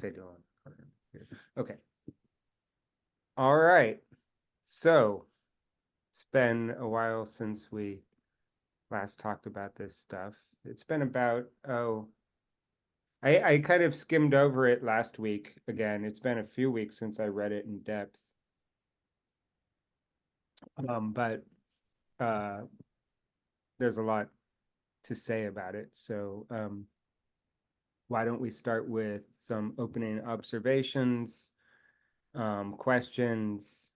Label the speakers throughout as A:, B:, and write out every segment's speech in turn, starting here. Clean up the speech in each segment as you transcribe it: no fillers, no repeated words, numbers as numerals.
A: say Dylan. Okay. All right. So it's been a while since we last talked about this stuff. It's been about, I kind of skimmed over it last week again. It's been a few weeks since I read it in depth. But there's a lot to say about it. So why don't we start with some opening observations, questions,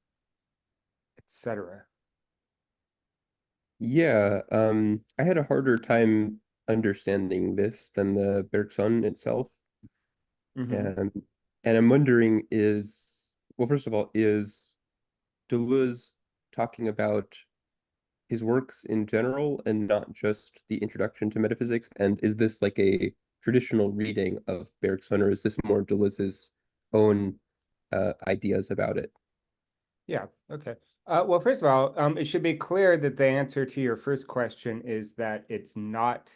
A: etc.
B: Yeah, I had a harder time understanding this than the Bergson itself.
A: Mm-hmm.
B: And and I'm wondering well, first of all, is Deleuze talking about his works in general and not just the introduction to metaphysics? And is this like a traditional reading of Bergson, or is this more Deleuze's own ideas about it?
A: Yeah, okay. Well, first of all, it should be clear that the answer to your first question is that it's not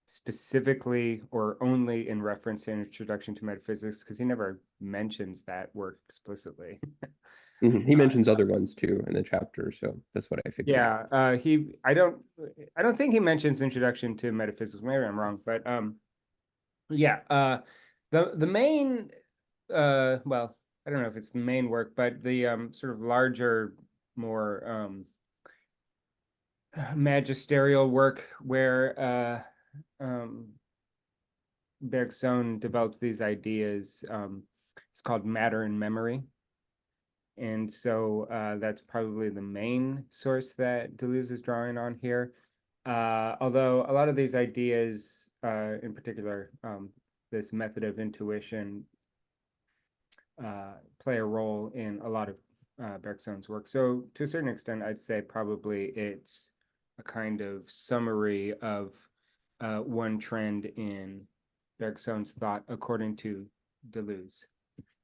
A: specifically or only in reference to Introduction to Metaphysics, because he never mentions that work explicitly.
B: He mentions other ones too in the chapter, so that's what I figured.
A: Yeah, I don't think he mentions Introduction to Metaphysics. Maybe I'm wrong, but yeah, the main, well, I don't know if it's the main work, but the sort of larger, more magisterial work where Bergson develops these ideas. It's called Matter and Memory. And so that's probably the main source that Deleuze is drawing on here. Although a lot of these ideas, in particular, this method of intuition, play a role in a lot of Bergson's work. So to a certain extent, I'd say probably it's a kind of summary of one trend in Bergson's thought according to Deleuze.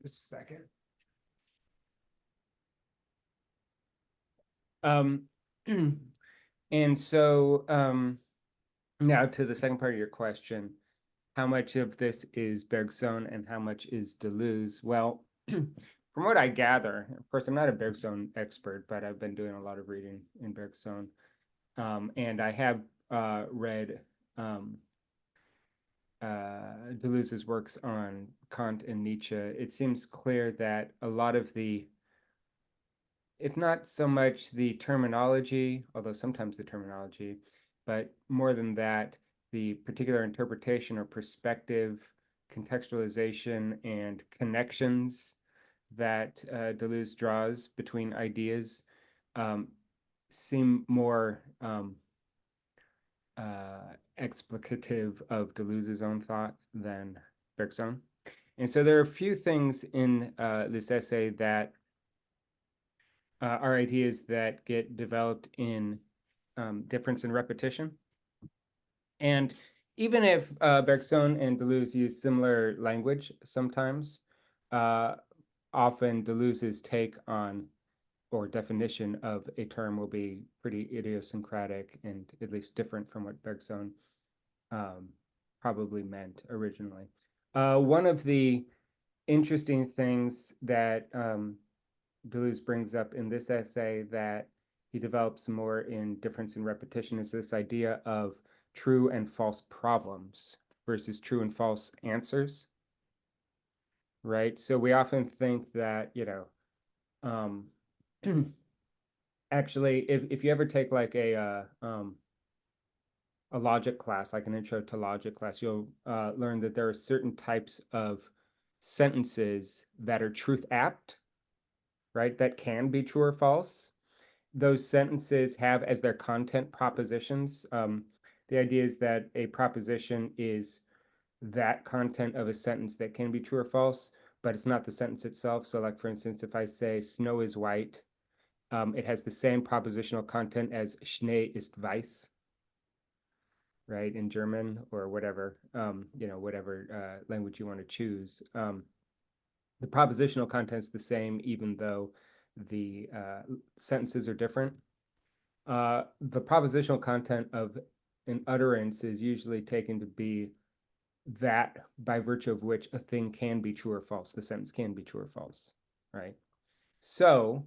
A: Just a second. Um, and so now to the second part of your question, how much of this is Bergson and how much is Deleuze? Well, from what I gather, of course, I'm not a Bergson expert, but I've been doing a lot of reading in Bergson. And I have read Deleuze's works on Kant and Nietzsche. It seems clear that a lot of the, if not so much the terminology, although sometimes the terminology, but more than that, the particular interpretation or perspective, contextualization, and connections that Deleuze draws between ideas um, seem more explicative of Deleuze's own thought than Bergson. And so there are a few things in this essay that are ideas that get developed in difference and repetition. And even if Bergson and Deleuze use similar language sometimes, uh, often Deleuze's take on or definition of a term will be pretty idiosyncratic and at least different from what Bergson um, probably meant originally. One of the interesting things that Deleuze brings up in this essay that he develops more in Difference and Repetition is this idea of true and false problems versus true and false answers, right? So we often think that, um, actually, if you ever take like a logic class, like an intro to logic class, you'll learn that there are certain types of sentences that are truth apt, right? That can be true or false. Those sentences have as their content propositions. The idea is that a proposition is that content of a sentence that can be true or false, but it's not the sentence itself. So, like for instance, if I say snow is white, it has the same propositional content as Schnee ist weiß, right, in German or whatever, whatever language you want to choose. The propositional content's the same, even though the sentences are different. The propositional content of an utterance is usually taken to be that by virtue of which a thing can be true or false, the sentence can be true or false, right? So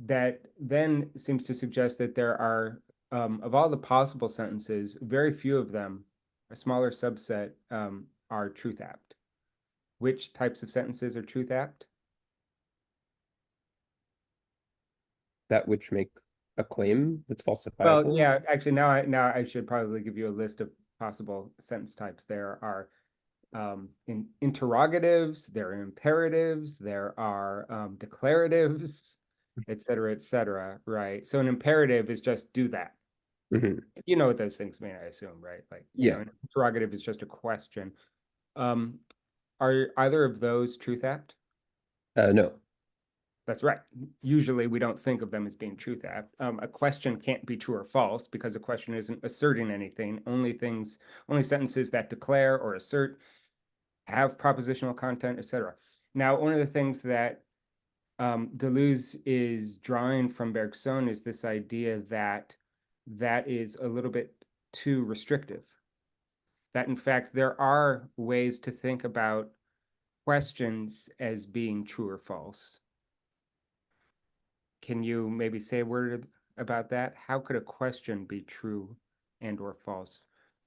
A: that then seems to suggest that there are, of all the possible sentences, very few of them, a smaller subset, are truth apt. Which types of sentences are truth apt?
B: That which make a claim that's
A: Well,
B: falsifiable.
A: yeah, actually, now I should probably give you a list of possible sentence types. There are interrogatives, there are imperatives, there are declaratives, et cetera, et cetera, right? So an imperative is just do that.
B: Hmm.
A: You know what those things mean, I assume, right? Like,
B: Yeah.
A: an interrogative is just a question. Um, are either of those truth apt?
B: No.
A: That's right. Usually we don't think of them as being truth apt. A question can't be true or false because a question isn't asserting anything. Only sentences that declare or assert have propositional content, etc. Now, one of the things that Deleuze is drawing from Bergson is this idea that that is a little bit too restrictive. That in fact, there are ways to think about questions as being true or false. Can you maybe say a word about that? How could a question be true and or false?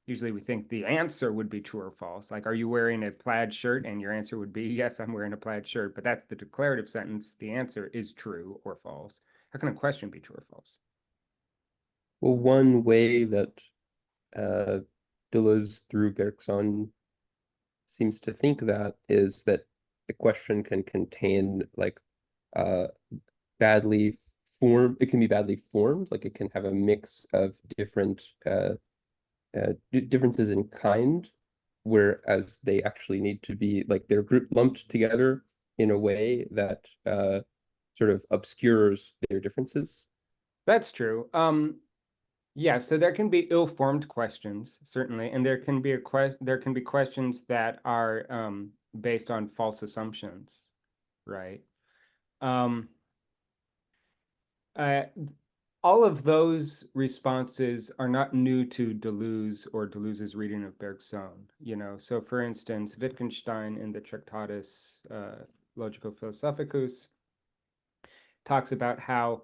A: Usually we think the answer would be true or false. Like, are you wearing a plaid shirt? And your answer would be, yes, I'm wearing a plaid shirt. But that's the declarative sentence. The answer is true or false. How can a question be true or false?
B: Well, one way that uh, Deleuze through Bergson seems to think that is that a question can contain like uh, badly it can be badly formed, like it can have a mix of different differences in kind, whereas they actually need to be like they're lumped together in a way that sort of obscures their differences.
A: That's true. Yeah, so there can be ill-formed questions, certainly, and there can be questions that are based on false assumptions, right? Um, uh, all of those responses are not new to Deleuze or Deleuze's reading of Bergson. So for instance, Wittgenstein in the Tractatus Logico-Philosophicus talks about how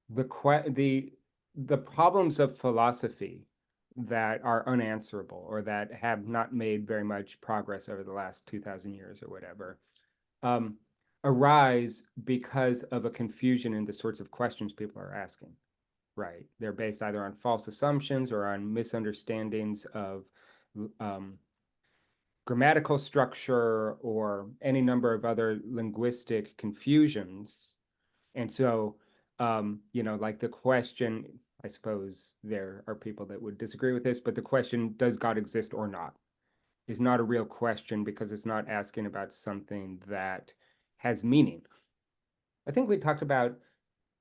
A: the the problems of philosophy that are unanswerable or that have not made very much progress over the last 2,000 years or whatever um, arise because of a confusion in the sorts of questions people are asking, right? They're based either on false assumptions or on misunderstandings of um, grammatical structure or any number of other linguistic confusions. And so, like the question, I suppose there are people that would disagree with this, but the question, does God exist or not, is not a real question because it's not asking about something that has meaning. I think we talked about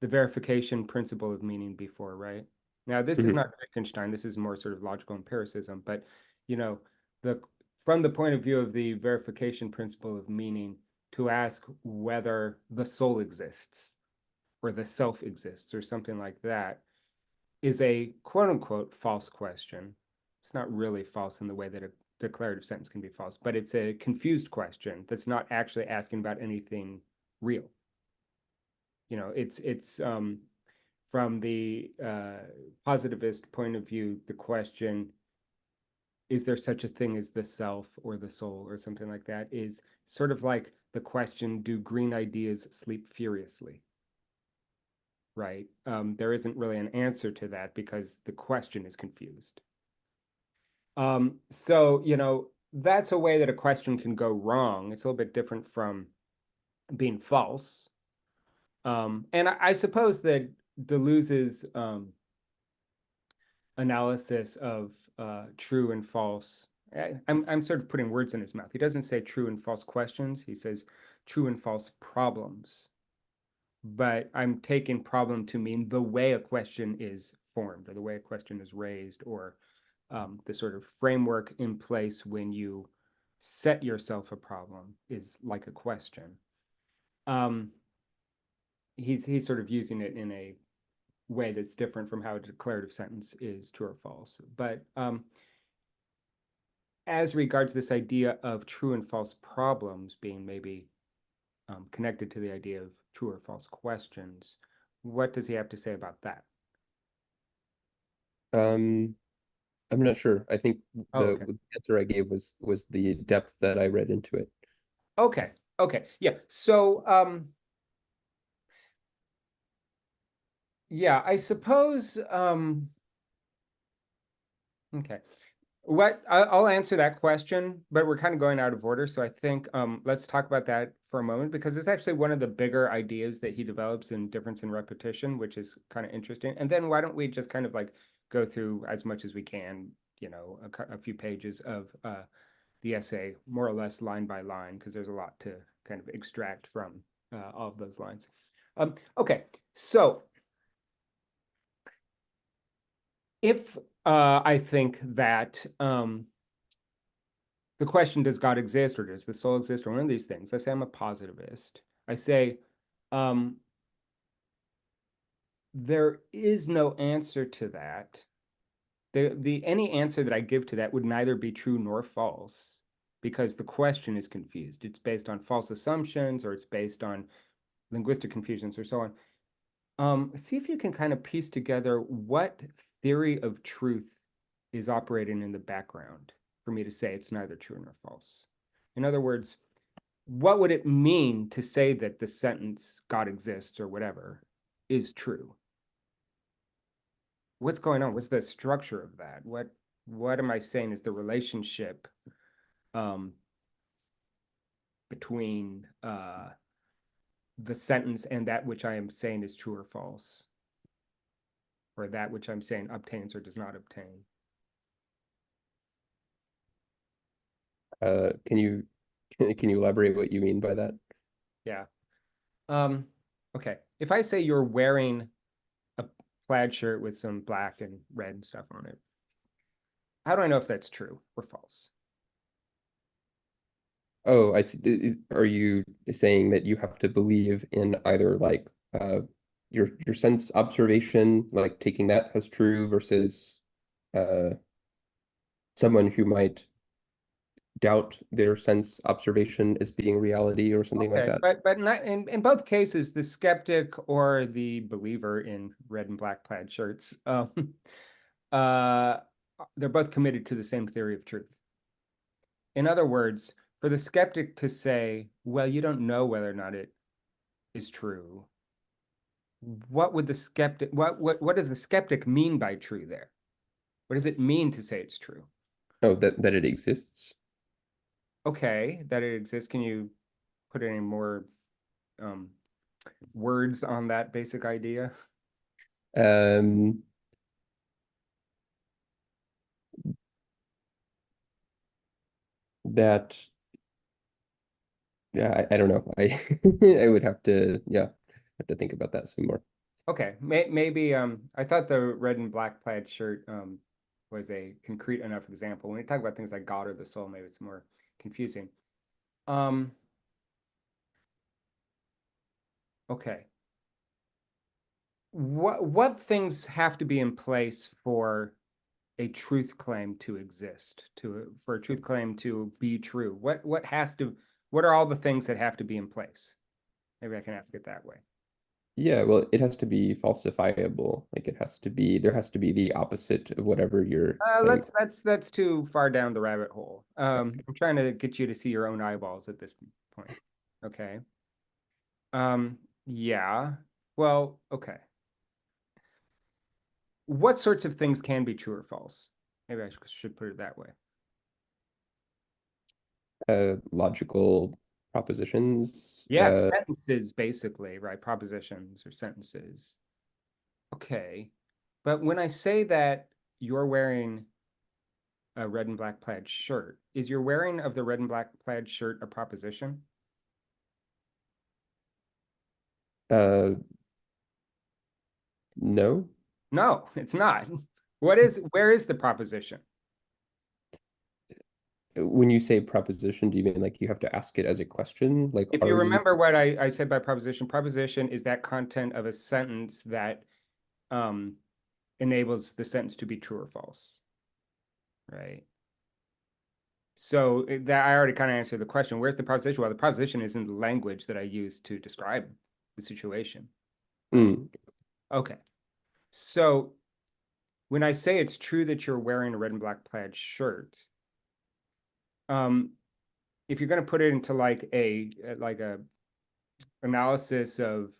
A: the verification principle of meaning before, right? Now, this is
B: Mhm.
A: not Wittgenstein, this is more sort of logical empiricism, but you know, the from the point of view of the verification principle of meaning, to ask whether the soul exists or the self exists or something like that is a quote unquote false question. It's not really false in the way that a declarative sentence can be false, but it's a confused question that's not actually asking about anything real. It's from the positivist point of view, the question, is there such a thing as the self or the soul or something like that, is sort of like the question, do green ideas sleep furiously? Right? There isn't really an answer to that because the question is confused. So, that's a way that a question can go wrong. It's a little bit different from being false. And I suppose that Deleuze's analysis of true and false, I'm sort of putting words in his mouth. He doesn't say true and false questions, he says true and false problems. But I'm taking problem to mean the way a question is formed or the way a question is raised or the sort of framework in place when you set yourself a problem is like a question. Um, he's sort of using it in a way that's different from how a declarative sentence is true or false. But as regards this idea of true and false problems being maybe connected to the idea of true or false questions, what does he have to say about that?
B: Um, I'm not sure. I think
A: Oh, okay.
B: the answer I gave was the depth that I read into it.
A: Okay. Okay. Yeah. So, yeah, I suppose, okay. I'll answer that question, but we're kind of going out of order. So I think let's talk about that for a moment because it's actually one of the bigger ideas that he develops in difference in repetition, which is kind of interesting. And then why don't we just kind of like go through as much as we can, a few pages of the essay, more or less line by line, because there's a lot to kind of extract from all of those lines. Okay, so if I think that the question, does God exist or does the soul exist or one of these things, let's say I'm a positivist. I say, um, there is no answer to that. Any answer that I give to that would neither be true nor false because the question is confused. It's based on false assumptions or it's based on linguistic confusions or so on. See if you can kind of piece together what theory of truth is operating in the background for me to say it's neither true nor false. In other words, what would it mean to say that the sentence God exists or whatever is true? What's going on? What's the structure of that? What am I saying is the relationship um, between the sentence and that which I am saying is true or false, or that which I'm saying obtains or does not obtain?
B: Can you can you elaborate what you mean by that?
A: Yeah. Um, okay. If I say you're wearing a plaid shirt with some black and red stuff on it, how do I know if that's true or false?
B: Oh, I see. Are you saying that you have to believe in either like your sense observation, like taking that as true versus uh someone who might doubt their sense observation as being reality or something like
A: Okay,
B: that?
A: but not in both cases, the skeptic or the believer in red and black plaid shirts, uh, they're both committed to the same theory of truth. In other words, for the skeptic to say, "Well, you don't know whether or not it is true," what would the skeptic? What does the skeptic mean by true there? What does it mean to say it's true?
B: Oh, that it exists.
A: Okay, that it exists. Can you put any more um, words on that basic idea?
B: Um, that yeah, I don't know. I I would have to have to think about that some more.
A: Okay, maybe I thought the red and black plaid shirt was a concrete enough example. When you talk about things like God or the soul, maybe it's more confusing. Um, okay. What things have to be in place for a truth claim to exist, for a truth claim to be true? What are all the things that have to be in place? Maybe I can ask it that way.
B: Yeah, well, it has to be falsifiable. Like it has to be there has to be the opposite of whatever you're claiming.
A: That's too far down the rabbit hole. I'm trying to get you to see your own eyeballs at this point. Okay. Yeah. Well, okay. What sorts of things can be true or false? Maybe I should put it that way.
B: Logical propositions.
A: Yeah, sentences basically, right? Propositions or sentences. Okay. But when I say that you're wearing a red and black plaid shirt, is your wearing of the red and black plaid shirt a proposition?
B: Uh, no.
A: No, it's not. Where is the proposition?
B: When you say proposition, do you mean like you have to ask it as a question? Like,
A: If you
B: are you?
A: remember what I said by proposition, proposition is that content of a sentence that um, enables the sentence to be true or false, right? So that I already kind of answered the question. Where's the proposition? Well, the proposition is in the language that I use to describe the situation.
B: Mm.
A: Okay. So when I say it's true that you're wearing a red and black plaid shirt, um, if you're going to put it into like a analysis of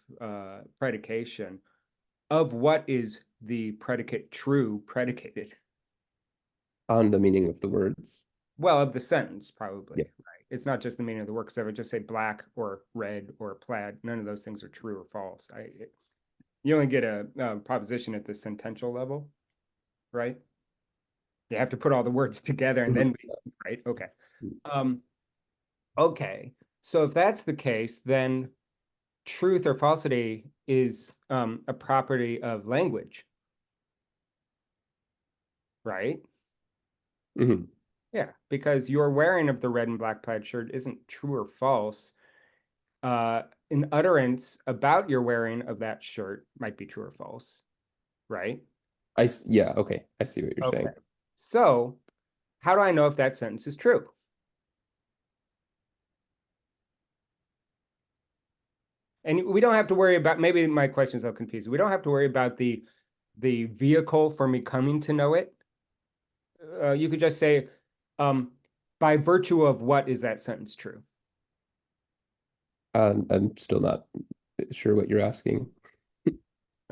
A: predication of what is the predicate true predicated,
B: On the meaning of the words.
A: well, of the sentence probably,
B: Yeah.
A: right? It's not just the meaning of the word, because I would just say black or red or plaid. None of those things are true or false. You only get a proposition at the sentential level, right? You have to put all the words together and then, right? Okay. Um, okay. So if that's the case, then truth or falsity is a property of language, right?
B: Mm-hmm.
A: Yeah, because your wearing of the red and black plaid shirt isn't true or false. An utterance about your wearing of that shirt might be true or false, right?
B: Yeah, okay. I see what you're
A: Okay.
B: saying.
A: So, how do I know if that sentence is true? And we don't have to worry about, maybe my questions are confused. We don't have to worry about the vehicle for me coming to know it. You could just say, um, by virtue of what is that sentence true?
B: I'm still not sure what you're asking.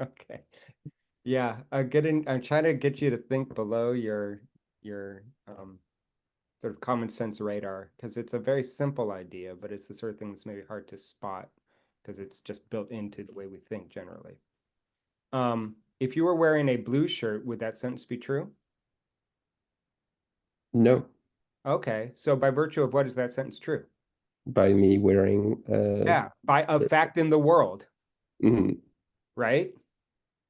A: Okay. Yeah, I'm trying to get you to think below your sort of common sense radar, because it's a very simple idea, but it's the sort of thing that's maybe hard to spot because it's just built into the way we think generally. If you were wearing a blue shirt, would that sentence be true?
B: No,
A: Okay, so by virtue of what is that sentence true?
B: by me wearing
A: Yeah, by a fact in the world,
B: mhm.
A: right?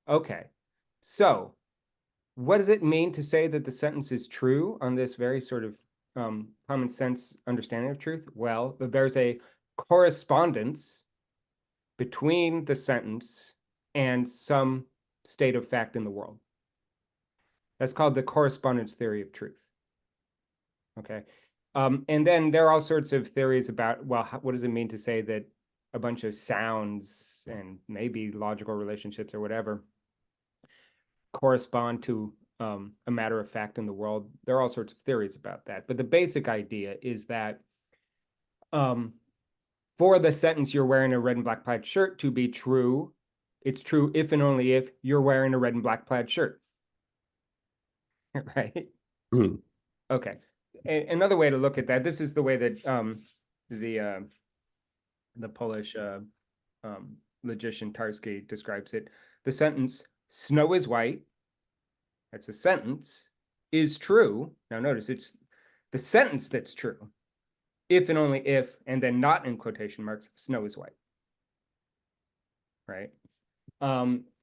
A: Okay, so what does it mean to say that the sentence is true on this very sort of common sense understanding of truth? Well, there's a correspondence between the sentence and some state of fact in the world. That's called the correspondence theory of truth. Okay. And then there are all sorts of theories about, well, what does it mean to say that a bunch of sounds and maybe logical relationships or whatever correspond to a matter of fact in the world? There are all sorts of theories about that. But the basic idea is that um, for the sentence you're wearing a red and black plaid shirt to be true, it's true if and only if you're wearing a red and black plaid shirt, right?
B: Mhm.
A: Okay. Another way to look at that, this is the way that the uh, the Polish logician Tarski describes it. The sentence "snow is white," that's a sentence, is true. Now notice it's the sentence that's true, if and only if, and then not in quotation marks, snow is white, right?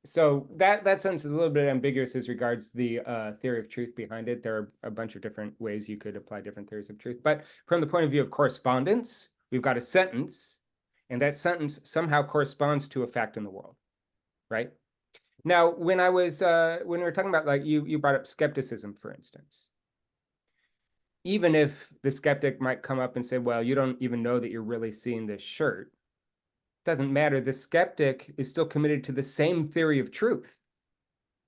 A: So that sentence is a little bit ambiguous as regards the theory of truth behind it. There are a bunch of different ways you could apply different theories of truth. But from the point of view of correspondence, we've got a sentence, and that sentence somehow corresponds to a fact in the world, right? Now, when we were talking about, like, you brought up skepticism, for instance. Even if the skeptic might come up and say, well, you don't even know that you're really seeing this shirt, doesn't matter. The skeptic is still committed to the same theory of truth.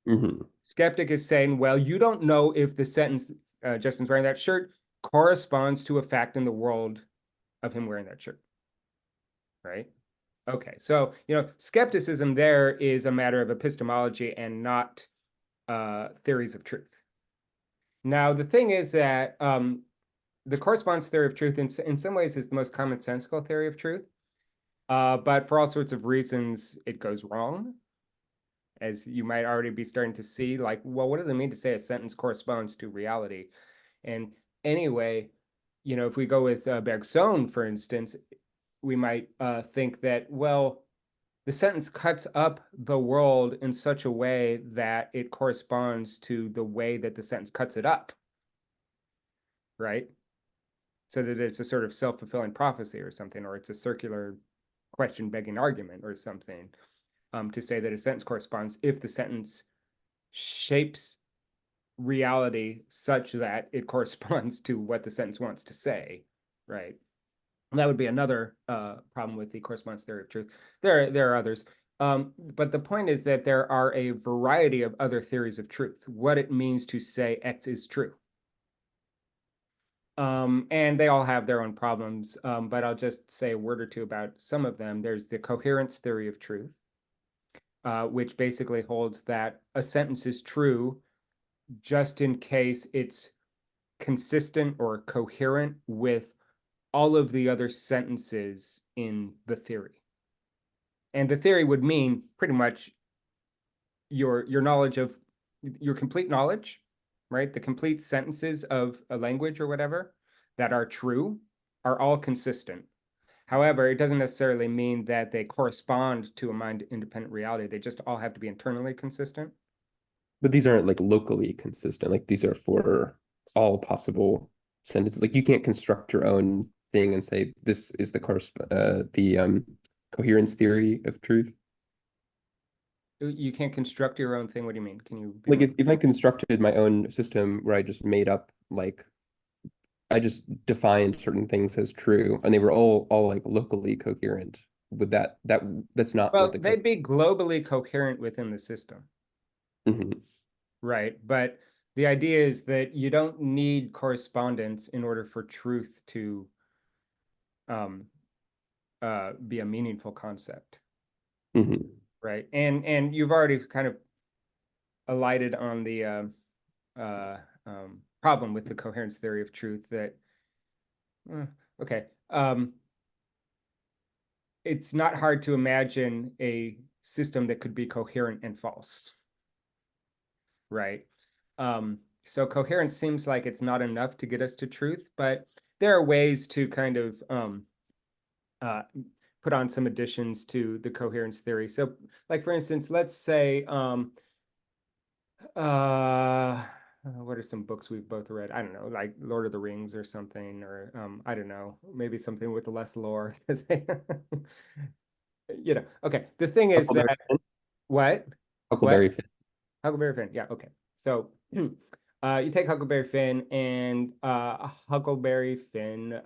B: Mhm.
A: Skeptic is saying, well, you don't know if the sentence Justin's wearing that shirt corresponds to a fact in the world of him wearing that shirt, right? Okay, so skepticism there is a matter of epistemology and not theories of truth. Now, the thing is that the correspondence theory of truth in some ways is the most commonsensical theory of truth, but for all sorts of reasons, it goes wrong, as you might already be starting to see. Like, well, what does it mean to say a sentence corresponds to reality? And anyway, if we go with Bergson, for instance, we might think that, well, the sentence cuts up the world in such a way that it corresponds to the way that the sentence cuts it up, right? So that it's a sort of self-fulfilling prophecy or something, or it's a circular question begging argument or something, to say that a sentence corresponds if the sentence shapes reality such that it corresponds to what the sentence wants to say, right? And that would be another problem with the correspondence theory of truth. There are others. But the point is that there are a variety of other theories of truth, what it means to say X is true. And they all have their own problems, but I'll just say a word or two about some of them. There's the coherence theory of truth, which basically holds that a sentence is true just in case it's consistent or coherent with all of the other sentences in the theory. And the theory would mean pretty much your knowledge of your complete knowledge, right? The complete sentences of a language or whatever that are true are all consistent. However, it doesn't necessarily mean that they correspond to a mind-independent reality. They just all have to be internally consistent.
B: But these aren't like locally consistent. Like these are for all possible sentences. Like you can't construct your own thing and say this is the coherence theory of truth.
A: You can't construct your own thing. What do you mean? Can you be
B: Like
A: more?
B: if I constructed my own system where I just made up like I just defined certain things as true and they were all like locally coherent, would that's not what
A: Well,
B: the co
A: they'd be globally coherent within the system,
B: Mhm.
A: right? But the idea is that you don't need correspondence in order for truth to um, be a meaningful concept,
B: Mhm.
A: right? And you've already kind of alighted on the problem with the coherence theory of truth that okay, it's not hard to imagine a system that could be coherent and false, right? So coherence seems like it's not enough to get us to truth, but there are ways to kind of uh, put on some additions to the coherence theory. So, like for instance, let's say what are some books we've both read? I don't know, like Lord of the Rings or something, or I don't know, maybe something with less lore. Okay. The thing is
B: Huckleberry
A: that
B: Finn.
A: what? What?
B: Huckleberry Finn.
A: Huckleberry Finn. Yeah, okay. So you take Huckleberry Finn, and Huckleberry Finn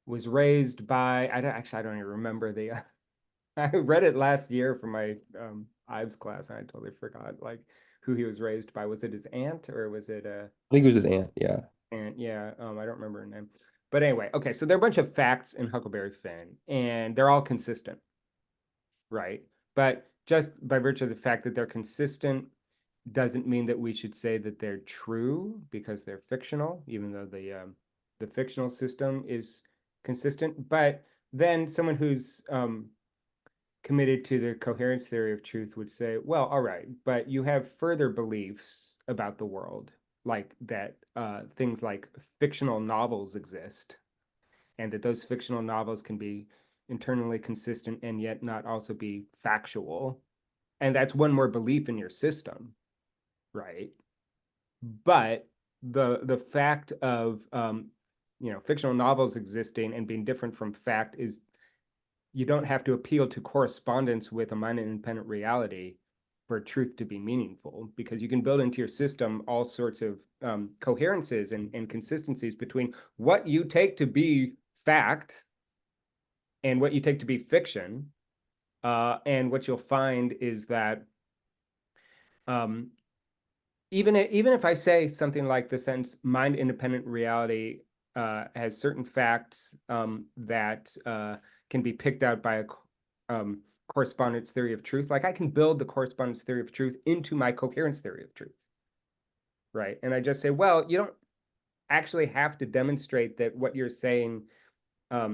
A: was raised by I don't even remember the I read it last year for my Ives class, and I totally forgot like who he was raised by. Was it his aunt or was it a
B: I think it was his aunt, yeah.
A: aunt? Yeah, I don't remember her name. But anyway, okay, so there are a bunch of facts in Huckleberry Finn, and they're all consistent, right? But just by virtue of the fact that they're consistent doesn't mean that we should say that they're true because they're fictional, even though the fictional system is consistent. But then someone who's committed to the coherence theory of truth would say, well, all right, but you have further beliefs about the world, like that things like fictional novels exist, and that those fictional novels can be internally consistent and yet not also be factual. And that's one more belief in your system, right? But the fact of fictional novels existing and being different from fact is you don't have to appeal to correspondence with a mind-independent reality for truth to be meaningful, because you can build into your system all sorts of coherences and consistencies between what you take to be fact and what you take to be fiction. And what you'll find is that um, even if I say something like the sentence mind independent reality has certain facts that can be picked out by a correspondence theory of truth, like I can build the correspondence theory of truth into my coherence theory of truth, right? And I just say, well, you don't actually have to demonstrate that what you're saying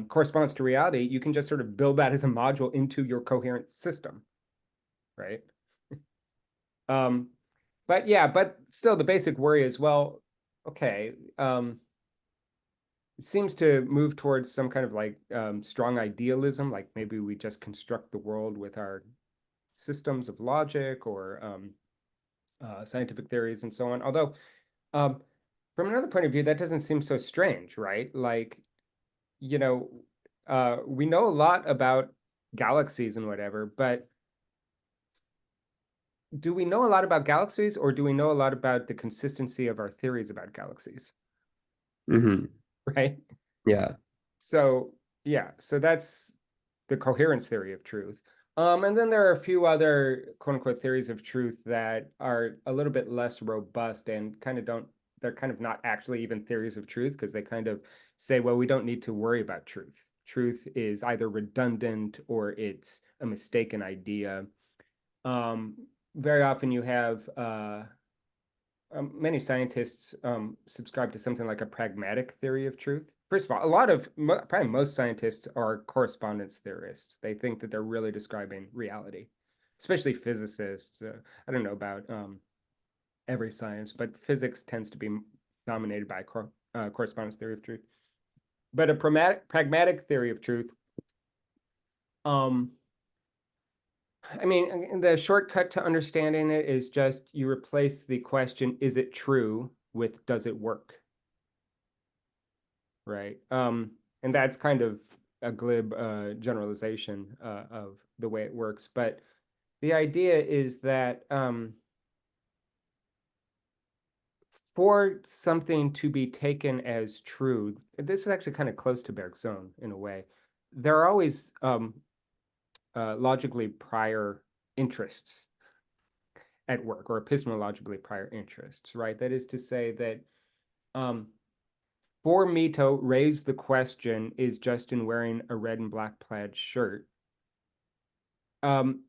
A: corresponds to reality. You can just sort of build that as a module into your coherent system, right? Um, but yeah, but still the basic worry is, well, okay, it seems to move towards some kind of like strong idealism, like maybe we just construct the world with our systems of logic or scientific theories and so on. Although, um, from another point of view, that doesn't seem so strange, right? Like, you know, we know a lot about galaxies and whatever, but do we know a lot about galaxies, or do we know a lot about the consistency of our theories about galaxies?
B: Hmm.
A: Right?
B: Yeah.
A: So yeah, so that's the coherence theory of truth. And then there are a few other quote unquote theories of truth that are a little bit less robust and kind of don't, they're kind of not actually even theories of truth because they kind of say, well, we don't need to worry about truth. Truth is either redundant or it's a mistaken idea. Um, Very often you have many scientists subscribe to something like a pragmatic theory of truth. First of all, probably most scientists are correspondence theorists. They think that they're really describing reality, especially physicists. I don't know about every science, but physics tends to be dominated by correspondence theory of truth. But a pragmatic theory of truth, um, I mean, the shortcut to understanding it is just you replace the question, is it true, with does it work? Right. And that's kind of a glib generalization of the way it works. But the idea is that for something to be taken as true, this is actually kind of close to Bergson in a way. There are always logically prior interests at work, or epistemologically prior interests, right? That is to say that um, for me to raise the question, is Justin wearing a red and black plaid shirt? Um,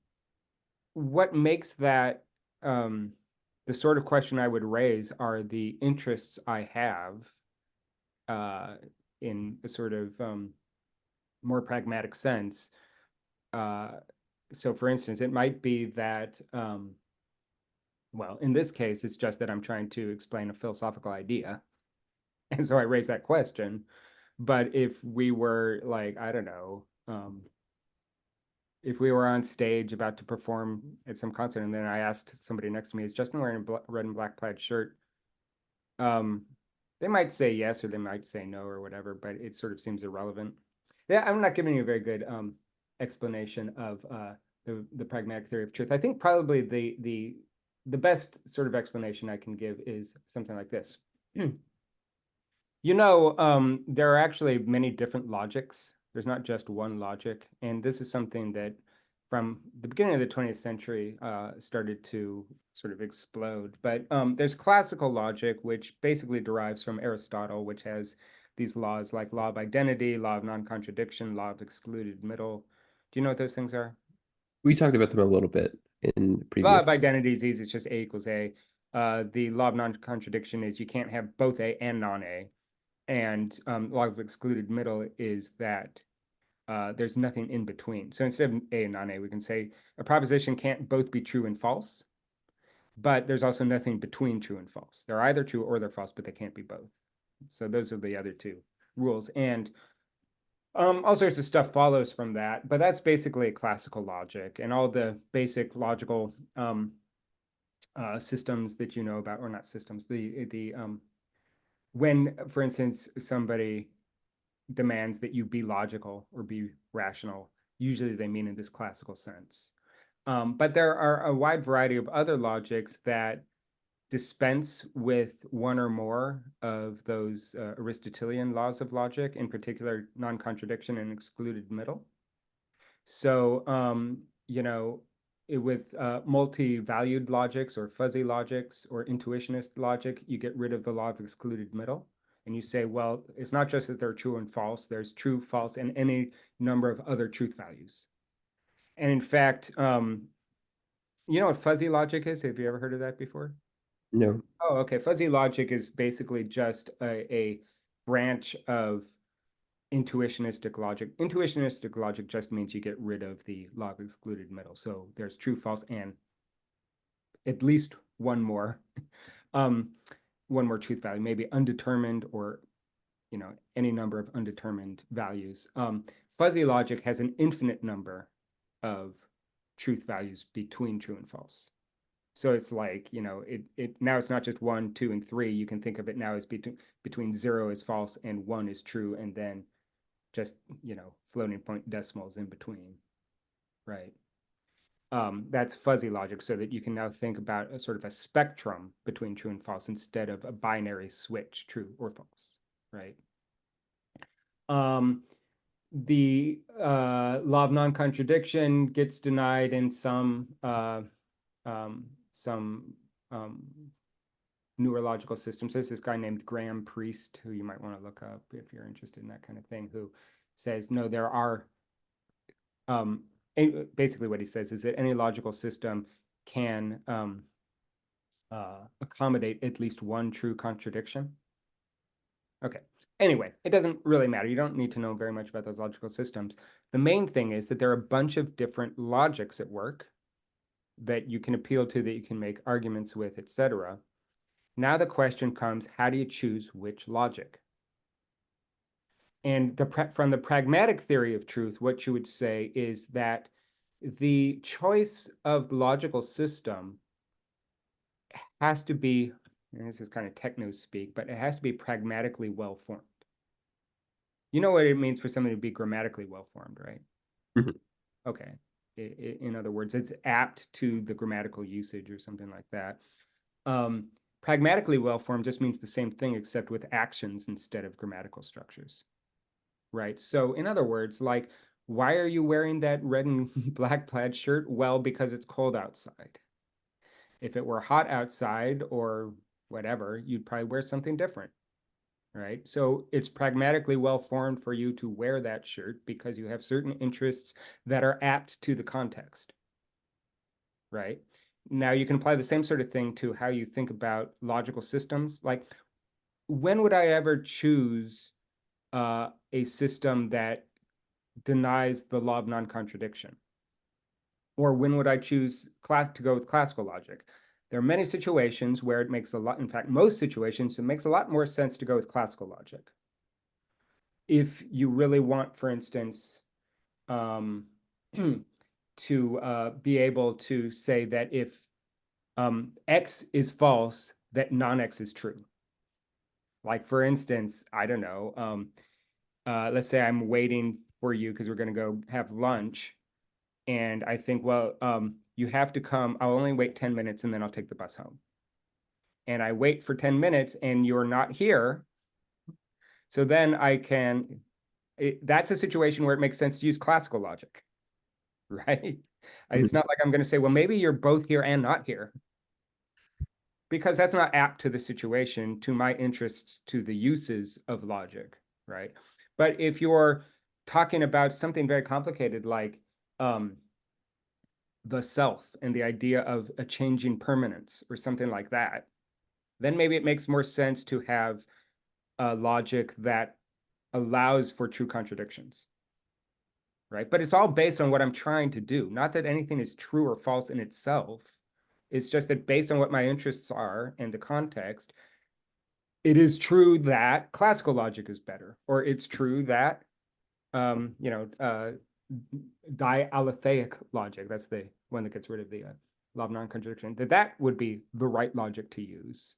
A: what makes that the sort of question I would raise are the interests I have uh, in a sort of more pragmatic sense. Uh, so, for instance, it might be that, well, in this case, it's just that I'm trying to explain a philosophical idea. And so I raise that question. But if we were like, I don't know, if we were on stage about to perform at some concert, and then I asked somebody next to me, "Is Justin wearing a red and black plaid shirt?" Um, they might say yes, or they might say no, or whatever. But it sort of seems irrelevant. Yeah, I'm not giving you a very good explanation of the pragmatic theory of truth. I think probably the best sort of explanation I can give is something like this. There are actually many different logics. There's not just one logic. And this is something that from the beginning of the 20th century started to sort of explode. But there's classical logic, which basically derives from Aristotle, which has these laws like law of identity, law of non-contradiction, law of excluded middle. Do you know what those things are?
B: We talked about them a little bit in
A: Law of
B: previous.
A: identity is easy. It's just A equals A. The law of non-contradiction is you can't have both A and non-A. And law of excluded middle is that there's nothing in between. So instead of A and non-A, we can say a proposition can't both be true and false, but there's also nothing between true and false. They're either true or they're false, but they can't be both. So those are the other two rules. And all sorts of stuff follows from that, but that's basically classical logic and all the basic logical systems that you know about, or not systems, the when, for instance, somebody demands that you be logical or be rational. Usually they mean in this classical sense. But there are a wide variety of other logics that dispense with one or more of those Aristotelian laws of logic, in particular, non-contradiction and excluded middle. So, with multi-valued logics or fuzzy logics or intuitionist logic, you get rid of the law of excluded middle. And you say, well, it's not just that they're true and false, there's true, false, and any number of other truth values. And in fact, you know what fuzzy logic is? Have you ever heard of that before?
B: No.
A: Oh, okay. Fuzzy logic is basically just a branch of intuitionistic logic. Intuitionistic logic just means you get rid of the law of excluded middle. So there's true, false, and at least um, one more truth value, maybe undetermined or any number of undetermined values. Fuzzy logic has an infinite number of truth values between true and false. So it's like, it now it's not just one, two, and three. You can think of it now as between zero is false and one is true, and then just floating point decimals in between, right? That's fuzzy logic, so that you can now think about a sort of a spectrum between true and false instead of a binary switch, true or false, right? The law of non-contradiction gets denied in some neurological systems. There's this guy named Graham Priest, who you might want to look up if you're interested in that kind of thing, who says, no, there are, basically what he says is that any logical system can accommodate at least one true contradiction. Okay. Anyway, it doesn't really matter. You don't need to know very much about those logical systems. The main thing is that there are a bunch of different logics at work that you can appeal to, that you can make arguments with, etc. Now the question comes, how do you choose which logic? And from the pragmatic theory of truth, what you would say is that the choice of logical system has to be, and this is kind of techno speak, but it has to be pragmatically well formed. You know what it means for something to be grammatically well formed, right?
B: Mhm.
A: Okay. In other words, it's apt to the grammatical usage or something like that. Pragmatically well formed just means the same thing, except with actions instead of grammatical structures, right? So in other words, like, why are you wearing that red and black plaid shirt? Well, because it's cold outside. If it were hot outside or whatever, you'd probably wear something different, right? So it's pragmatically well formed for you to wear that shirt because you have certain interests that are apt to the context, right? Now you can apply the same sort of thing to how you think about logical systems. Like, when would I ever choose a system that denies the law of non-contradiction? Or when would I choose to go with classical logic? There are many situations where it makes a lot, in fact, most situations, it makes a lot more sense to go with classical logic. If you really want, for instance, um, to be able to say that if X is false, that non-X is true. Like, for instance, I don't know, let's say I'm waiting for you because we're going to go have lunch. And I think, well, you have to come. I'll only wait 10 minutes and then I'll take the bus home. And I wait for 10 minutes and you're not here. So then that's a situation where it makes sense to use classical logic, right? It's
B: Mhm.
A: not like I'm going to say, well, maybe you're both here and not here, because that's not apt to the situation, to my interests, to the uses of logic, right? But if you're talking about something very complicated like the self and the idea of a changing permanence or something like that, then maybe it makes more sense to have a logic that allows for true contradictions, right? But it's all based on what I'm trying to do. Not that anything is true or false in itself. It's just that based on what my interests are and the context, it is true that classical logic is better, or it's true that you know, dialetheic logic, that's the one that gets rid of the law of non-contradiction, that would be the right logic to use.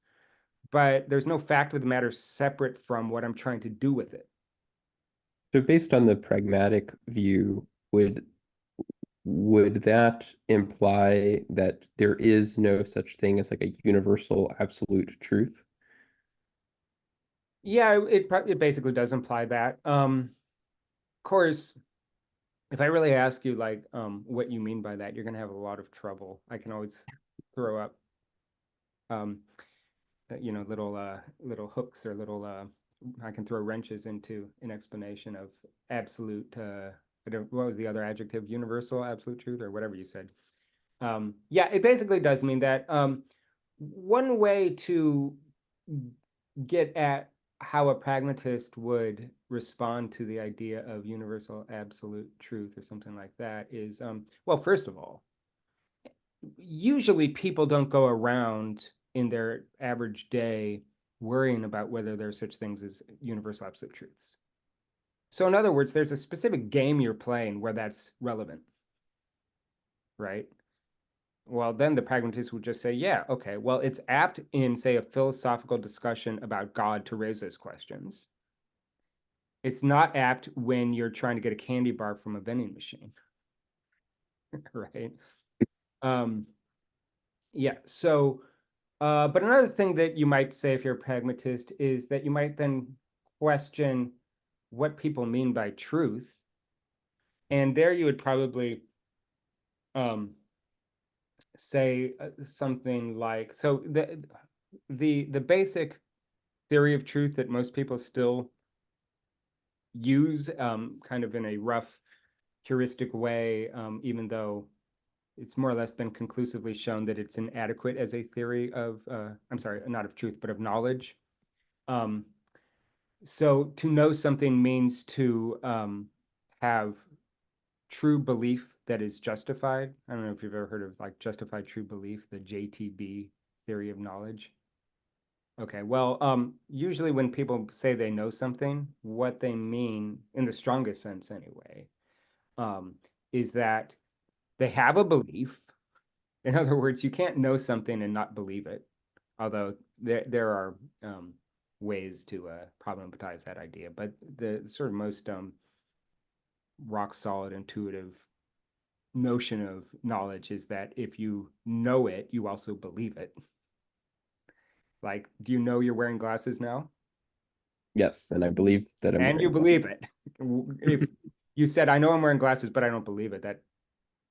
A: But there's no fact of the matter separate from what I'm trying to do with it.
B: So based on the pragmatic view, would that imply that there is no such thing as like a universal absolute truth?
A: Yeah, it basically does imply that. Of course, if I really ask you like what you mean by that, you're gonna have a lot of trouble. I can always throw up um, you know, little hooks, or little I can throw wrenches into an explanation of absolute what was the other adjective, universal absolute truth, or whatever you said. Yeah, it basically does mean that one way to get at how a pragmatist would respond to the idea of universal absolute truth or something like that is, well, first of all, usually people don't go around in their average day worrying about whether there are such things as universal absolute truths. So in other words, there's a specific game you're playing where that's relevant, right? Well, then the pragmatist would just say, yeah, okay, well, it's apt in, say, a philosophical discussion about God to raise those questions. It's not apt when you're trying to get a candy bar from a vending machine, right? Um, yeah, so but another thing that you might say if you're a pragmatist is that you might then question what people mean by truth. And there you would probably um, say something like, so the basic theory of truth that most people still use kind of in a rough heuristic way, even though it's more or less been conclusively shown that it's inadequate as a theory of, I'm sorry, not of truth, but of knowledge. Um, so to know something means to have true belief that is justified. I don't know if you've ever heard of like justified true belief, the JTB theory of knowledge. Okay, well, usually when people say they know something, what they mean, in the strongest sense anyway, um, is that they have a belief. In other words, you can't know something and not believe it, although there are ways to problematize that idea. But the sort of most rock solid intuitive notion of knowledge is that if you know it, you also believe it. Like, do you know you're wearing glasses now?
B: Yes, and I believe that I'm
A: And you
B: wearing
A: believe it. If you said, I know I'm wearing glasses, but I don't believe it, that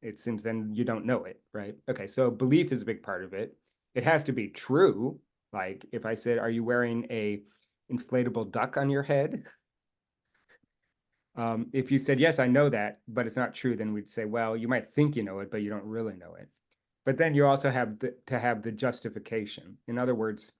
A: it seems then you don't know it, right? Okay, so belief is a big part of it. It has to be true. Like if I said, are you wearing a inflatable duck on your head? If you said, yes, I know that, but it's not true, then we'd say, well, you might think you know it, but you don't really know it. But then you also have to have the justification. In other words,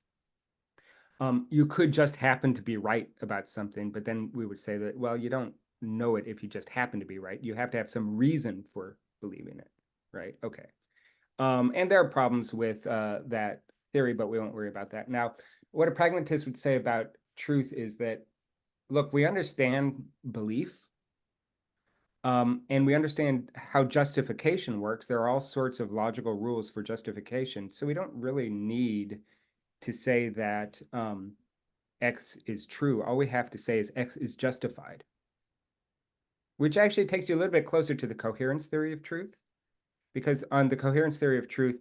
A: you could just happen to be right about something, but then we would say that, well, you don't know it if you just happen to be right. You have to have some reason for believing it, right? Okay. And there are problems with that theory, but we won't worry about that. Now, what a pragmatist would say about truth is that, look, we understand belief, and we understand how justification works. There are all sorts of logical rules for justification. So we don't really need to say that X is true. All we have to say is X is justified, which actually takes you a little bit closer to the coherence theory of truth. Because on the coherence theory of truth,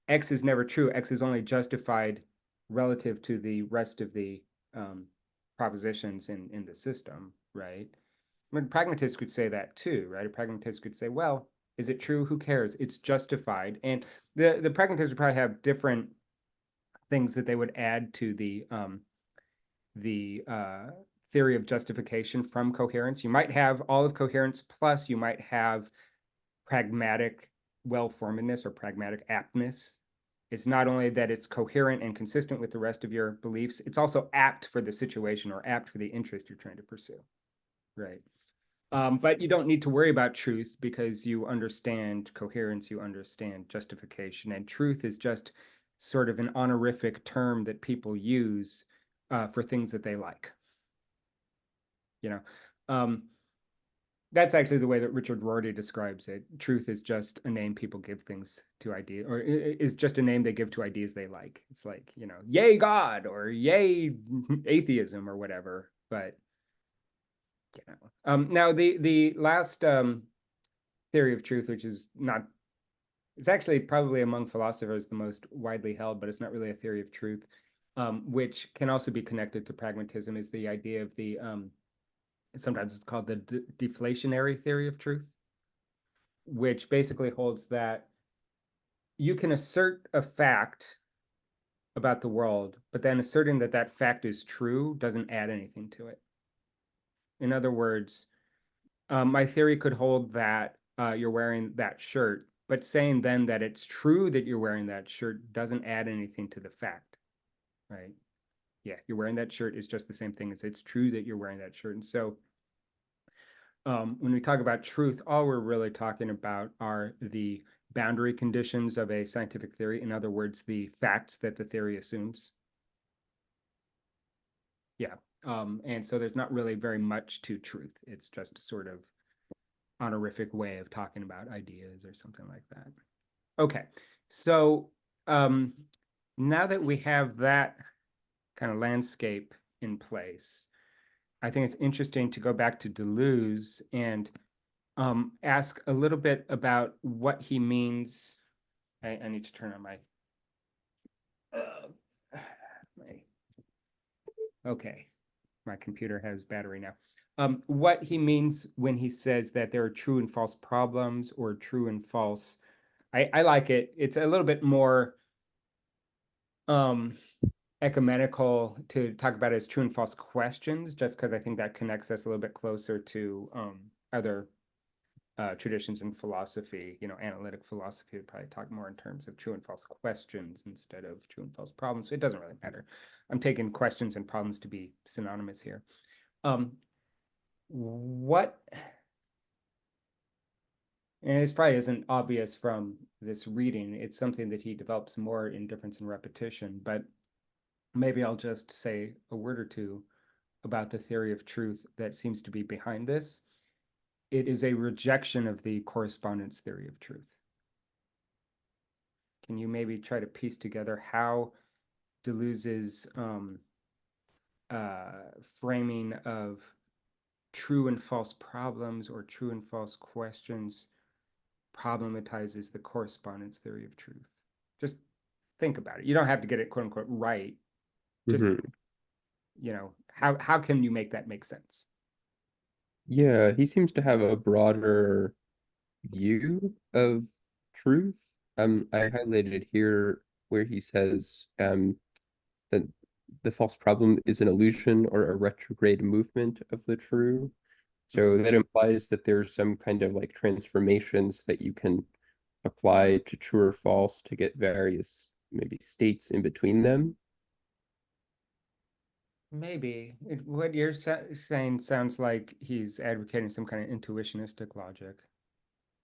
A: X is never true. X is only justified relative to the rest of the propositions in the system, right? I mean, pragmatists could say that too, right? A pragmatist could say, well, is it true? Who cares? It's justified. And the pragmatists would probably have different things that they would add to the theory of justification from coherence. You might have all of coherence, plus you might have pragmatic well-formedness or pragmatic aptness. It's not only that it's coherent and consistent with the rest of your beliefs, it's also apt for the situation or apt for the interest you're trying to pursue, right? But you don't need to worry about truth because you understand coherence, you understand justification, and truth is just sort of an honorific term that people use for things that they like. You know, um, that's actually the way that Richard Rorty describes it. Truth is just a name people give things to ideas, or is just a name they give to ideas they like. It's like, you know, yay God or yay atheism or whatever. But you know, now the last theory of truth, which is not, it's actually probably among philosophers the most widely held, but it's not really a theory of truth, which can also be connected to pragmatism, is the idea of the sometimes it's called the deflationary theory of truth, which basically holds that you can assert a fact about the world, but then asserting that that fact is true doesn't add anything to it. In other words, my theory could hold that you're wearing that shirt, but saying then that it's true that you're wearing that shirt doesn't add anything to the fact, right? Yeah, you're wearing that shirt is just the same thing as it's true that you're wearing that shirt. And so when we talk about truth, all we're really talking about are the boundary conditions of a scientific theory. In other words, the facts that the theory assumes. Yeah. And so there's not really very much to truth. It's just a sort of honorific way of talking about ideas or something like that. Okay. So um, now that we have that kind of landscape in place, I think it's interesting to go back to Deleuze and ask a little bit about what he means I need to turn on my, my, okay, my computer has battery now. What he means when he says that there are true and false problems or true and false, I like it. It's a little bit more um ecumenical to talk about it as true and false questions, just because I think that connects us a little bit closer to other traditions in philosophy. Analytic philosophy would probably talk more in terms of true and false questions instead of true and false problems. So it doesn't really matter. I'm taking questions and problems to be synonymous here. What, and this probably isn't obvious from this reading, it's something that he develops more in difference and repetition, but maybe I'll just say a word or two about the theory of truth that seems to be behind this. It is a rejection of the correspondence theory of truth. Can you maybe try to piece together how Deleuze's framing of true and false problems or true and false questions problematizes the correspondence theory of truth? Just think about it. You don't have to get it quote unquote right. Just,
B: Hmm.
A: how can you make that make sense?
B: Yeah, he seems to have a broader view of truth. I highlighted here where he says that the false problem is an illusion or a retrograde movement of the true. So that implies that there's some kind of like transformations that you can apply to true or false to get various maybe states in between them.
A: Maybe. What you're saying sounds like he's advocating some kind of intuitionistic logic,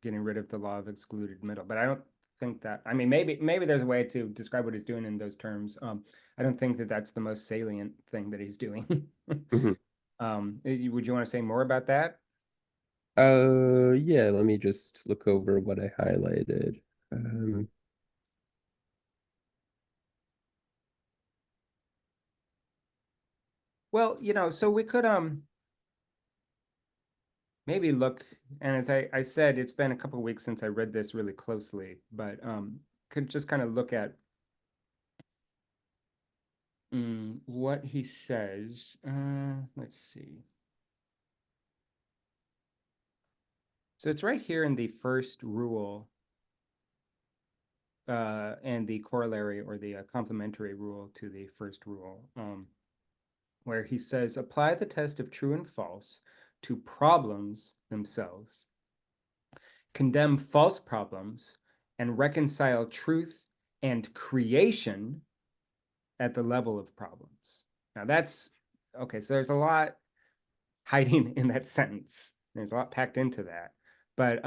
A: getting rid of the law of excluded middle. But I don't think that. I mean, maybe there's a way to describe what he's doing in those terms. I don't think that that's the most salient thing that he's doing.
B: Mhm.
A: Would you want to say more about that?
B: Yeah, let me just look over what I highlighted. Um,
A: Well, so we could maybe look, and as I said, it's been a couple of weeks since I read this really closely, but could just kind of look at what he says. Let's see. So it's right here in the first rule and the corollary or the complementary rule to the first rule, where he says, apply the test of true and false to problems themselves, condemn false problems, and reconcile truth and creation at the level of problems. Now that's okay. So there's a lot hiding in that sentence. There's a lot packed into that. But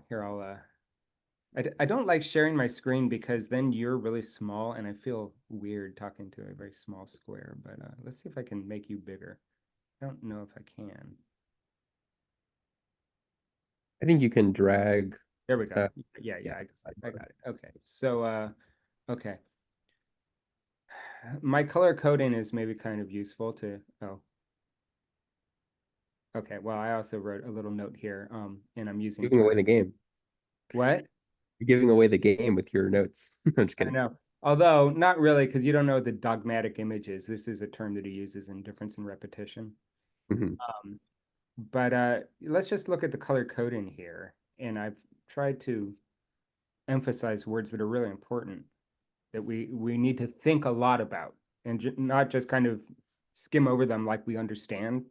A: here I don't like sharing my screen because then you're really small and I feel weird talking to a very small square. But let's see if I can make you bigger. I don't know if I can.
B: I think you can drag,
A: There we go.
B: uh,
A: Yeah,
B: yeah,
A: I
B: sidebar.
A: got it. Okay. So okay. My color coding is maybe kind of useful to, oh, okay. Well, I also wrote a little note here, and I'm using
B: Giving away the game.
A: what?
B: You're giving away the game with your notes. I'm just
A: I
B: kidding.
A: know. Although not really, because you don't know the dogmatic images. This is a term that he uses in difference and repetition.
B: Mhm.
A: Um, but let's just look at the color coding here. And I've tried to emphasize words that are really important that we need to think a lot about and not just kind of skim over them like we understand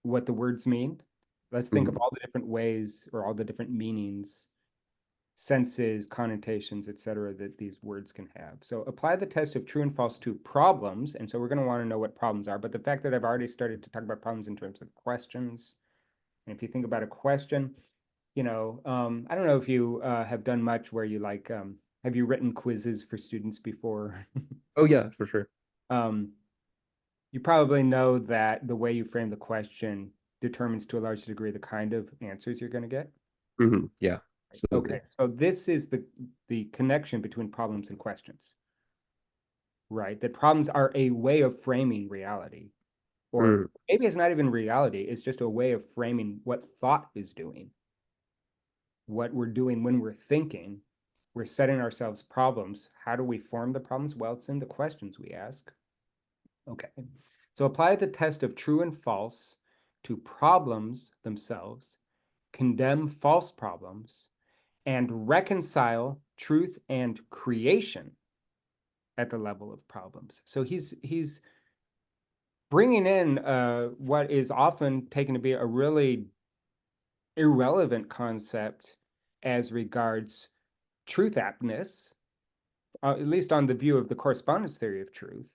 A: what the words mean. Let's think of
B: Mhm.
A: all the different ways or all the different meanings, senses, connotations, etc., that these words can have. So apply the test of true and false to problems. And so we're going to want to know what problems are. But the fact that I've already started to talk about problems in terms of questions, and if you think about a question, I don't know if you have done much where you like, have you written quizzes for students before?
B: Oh yeah, for sure.
A: um, you probably know that the way you frame the question determines to a large degree the kind of answers you're going to get.
B: Yeah,
A: Okay,
B: absolutely.
A: so this is the connection between problems and questions, right? That problems are a way of framing reality, or
B: Mm.
A: maybe it's not even reality, it's just a way of framing what thought is doing. what we're doing when we're thinking. We're setting ourselves problems. How do we form the problems? Well, it's in the questions we ask. Okay. So apply the test of true and false to problems themselves, condemn false problems, and reconcile truth and creation at the level of problems. So he's bringing in what is often taken to be a really irrelevant concept as regards truth aptness, at least on the view of the correspondence theory of truth.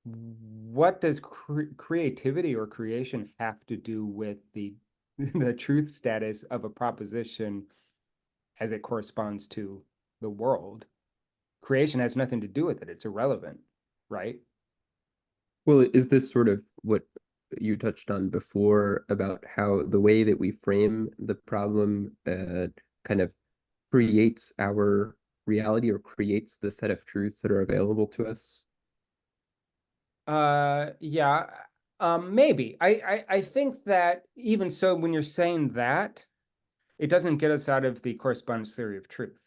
A: What does creativity or creation have to do with the the truth status of a proposition as it corresponds to the world? Creation has nothing to do with it. It's irrelevant, right?
B: Well, is this sort of what you touched on before about how the way that we frame the problem kind of creates our reality or creates the set of truths that are available to us?
A: Yeah, maybe. I think that even so, when you're saying that, it doesn't get us out of the correspondence theory of truth,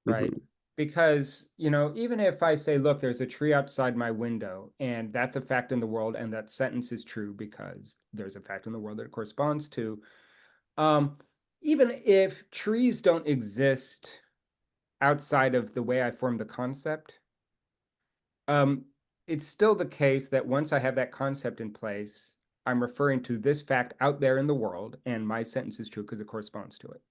A: right?
B: Hmm.
A: Because, even if I say, look, there's a tree outside my window, and that's a fact in the world, and that sentence is true because there's a fact in the world that it corresponds to. Um, Even if trees don't exist outside of the way I form the concept, um, it's still the case that once I have that concept in place, I'm referring to this fact out there in the world, and my sentence is true because it corresponds to it.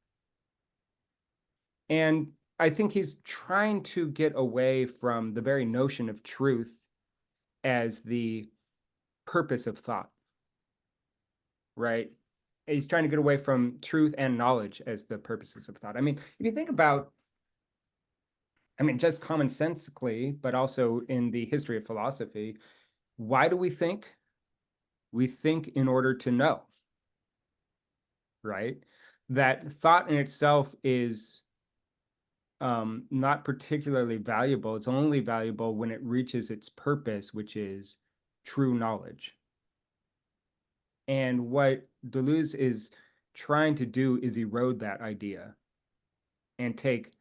A: And I think he's trying to get away from the very notion of truth as the purpose of thought, right? He's trying to get away from truth and knowledge as the purposes of thought. I mean, if you think about, just commonsensically, but also in the history of philosophy, why do we think? We think in order to know, right? That thought in itself is not particularly valuable. It's only valuable when it reaches its purpose, which is true knowledge. And what Deleuze is trying to do is erode that idea and take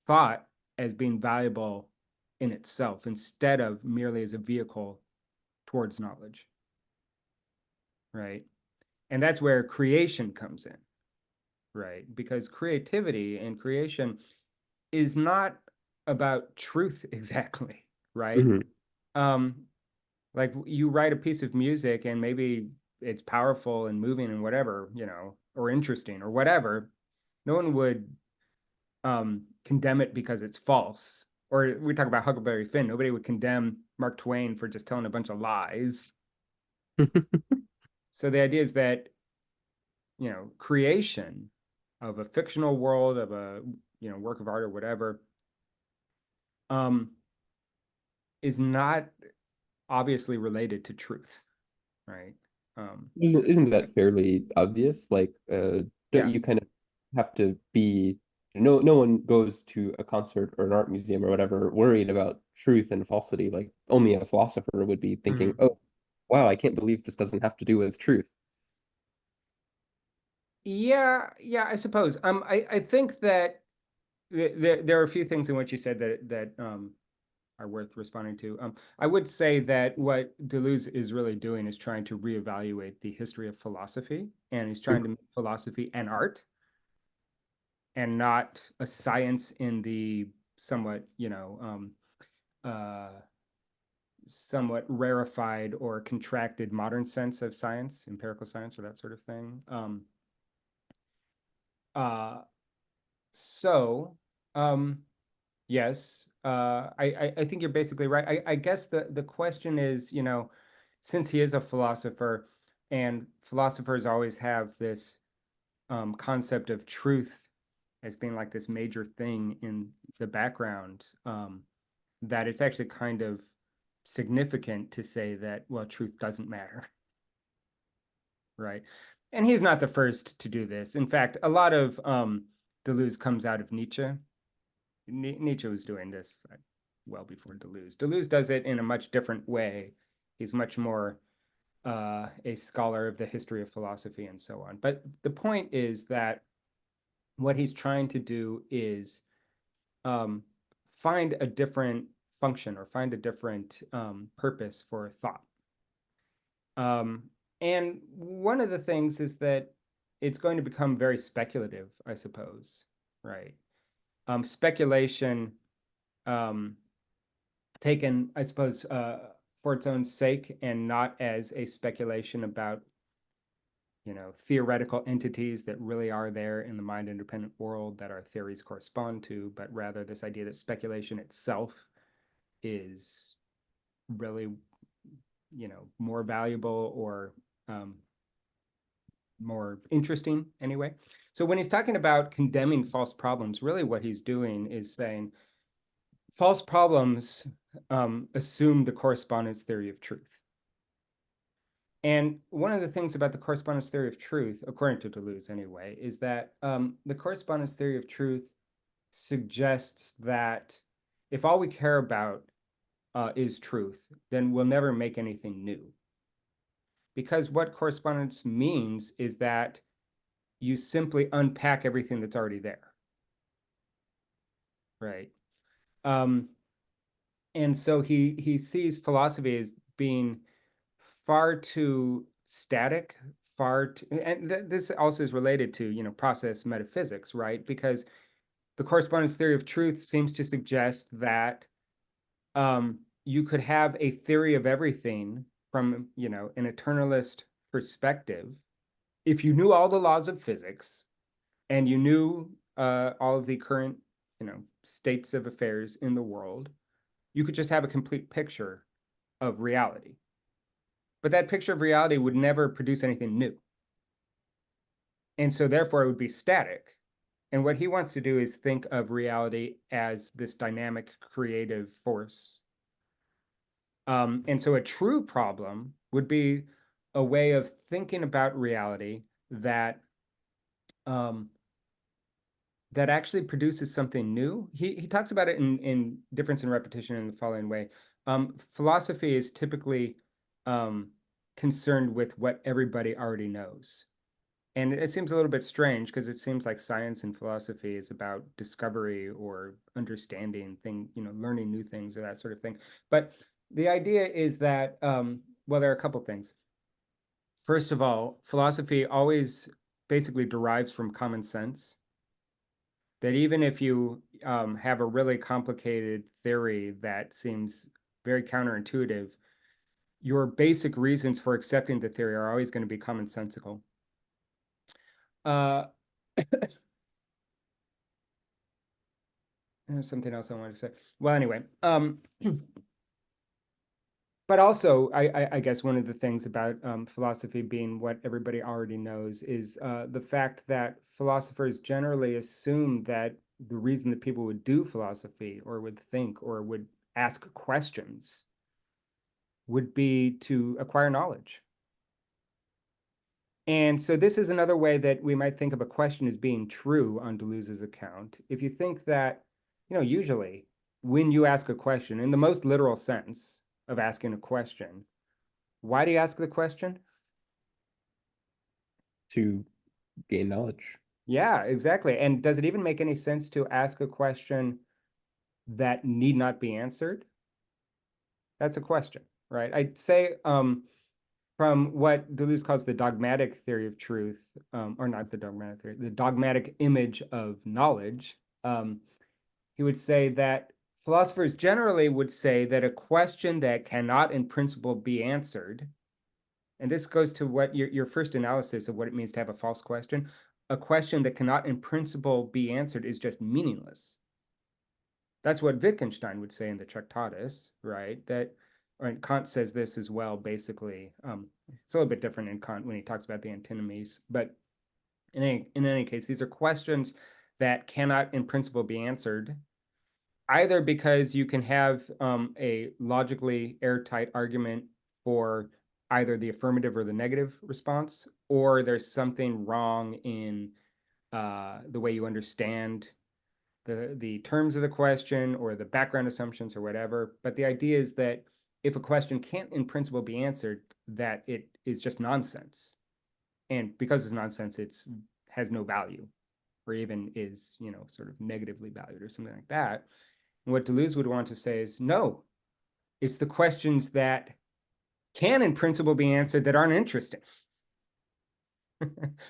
A: thought as being valuable in itself instead of merely as a vehicle towards knowledge, right? And that's where creation comes in, right? Because creativity and creation is not about truth exactly, right?
B: Hmm.
A: Um, like you write a piece of music and maybe it's powerful and moving and whatever, or interesting or whatever. No one would condemn it because it's false. Or we talk about Huckleberry Finn. Nobody would condemn Mark Twain for just telling a bunch of lies. So the idea is that, creation of a fictional world, of a, work of art or whatever, um, is not obviously related to truth, right?
B: Isn't that fairly obvious? Like, don't
A: Yeah.
B: you kind of have to be, no one goes to a concert or an art museum or whatever worried about truth and falsity. Like, only a philosopher would be thinking,
A: Mhm.
B: oh, wow, I can't believe this doesn't have to do with truth.
A: Yeah, yeah, I suppose. I think that there are a few things in what you said that are worth responding to. I would say that what Deleuze is really doing is trying to reevaluate the history of philosophy, and he's trying to make philosophy an art and not a science in the somewhat, uh, somewhat rarefied or contracted modern sense of science, empirical science, or that sort of thing. Uh, so, um, yes, I think you're basically right. I guess the question is, since he is a philosopher, and philosophers always have this concept of truth as being like this major thing in the background, that it's actually kind of significant to say that, well, truth doesn't matter, right? And he's not the first to do this. In fact, a lot of Deleuze comes out of Nietzsche. Nietzsche was doing this well before Deleuze. Deleuze does it in a much different way. He's much more a scholar of the history of philosophy and so on. But the point is that what he's trying to do is um, find a different function or find a different purpose for thought. Um, and one of the things is that it's going to become very speculative, I suppose, right? Speculation um, taken, I suppose, for its own sake and not as a speculation about, theoretical entities that really are there in the mind-independent world that our theories correspond to, but rather this idea that speculation itself is really, more valuable or more interesting anyway. So when he's talking about condemning false problems, really what he's doing is saying false problems assume the correspondence theory of truth. And one of the things about the correspondence theory of truth, according to Deleuze anyway, is that the correspondence theory of truth suggests that if all we care about is truth, then we'll never make anything new. Because what correspondence means is that you simply unpack everything that's already there, right? Um, and so he sees philosophy as being far too static, and this also is related to process metaphysics, right? Because the correspondence theory of truth seems to suggest that you could have a theory of everything from an eternalist perspective if you knew all the laws of physics and you knew all of the current states of affairs in the world. You could just have a complete picture of reality. But that picture of reality would never produce anything new. And so therefore it would be static. And what he wants to do is think of reality as this dynamic creative force. And so a true problem would be a way of thinking about reality that um, that actually produces something new. He talks about it in difference and repetition in the following way. Philosophy is typically concerned with what everybody already knows. And it seems a little bit strange because it seems like science and philosophy is about discovery or understanding learning new things or that sort of thing. But the idea is that, well, there are a couple things. First of all, philosophy always basically derives from common sense. That even if you have a really complicated theory that seems very counterintuitive, your basic reasons for accepting the theory are always going to be commonsensical. Uh, there's something else I wanted to say. Well, anyway, but also, I guess one of the things about philosophy being what everybody already knows is the fact that philosophers generally assume that the reason that people would do philosophy or would think or would ask questions would be to acquire knowledge. And so this is another way that we might think of a question as being true on Deleuze's account. If you think that, usually when you ask a question, in the most literal sense of asking a question, why do you ask the question?
B: To gain knowledge.
A: Yeah, exactly. And does it even make any sense to ask a question that need not be answered? That's a question, right? I'd say from what Deleuze calls the dogmatic theory of truth, or not the dogmatic theory, the dogmatic image of knowledge, he would say that philosophers generally would say that a question that cannot in principle be answered, and this goes to what your first analysis of what it means to have a false question, a question that cannot in principle be answered is just meaningless. That's what Wittgenstein would say in the Tractatus, right? And Kant says this as well, basically. It's a little bit different in Kant when he talks about the antinomies, but in any case, these are questions that cannot in principle be answered, either because you can have a logically airtight argument for either the affirmative or the negative response, or there's something wrong in the way you understand the terms of the question or the background assumptions or whatever. But the idea is that if a question can't in principle be answered, that it is just nonsense. And because it's nonsense, it has no value. or even is, sort of negatively valued or something like that. And what Deleuze would want to say is, no, it's the questions that can in principle be answered that aren't interesting.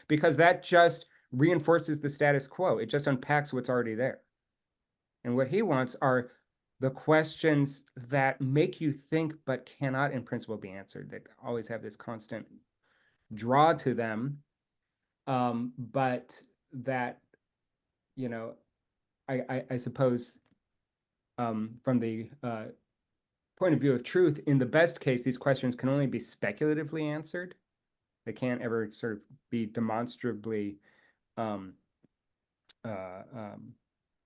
A: Because that just reinforces the status quo. It just unpacks what's already there. And what he wants are the questions that make you think but cannot in principle be answered, that always have this constant draw to them, but that, you know, I suppose from the point of view of truth, in the best case, these questions can only be speculatively answered. They can't ever sort of be demonstrably um,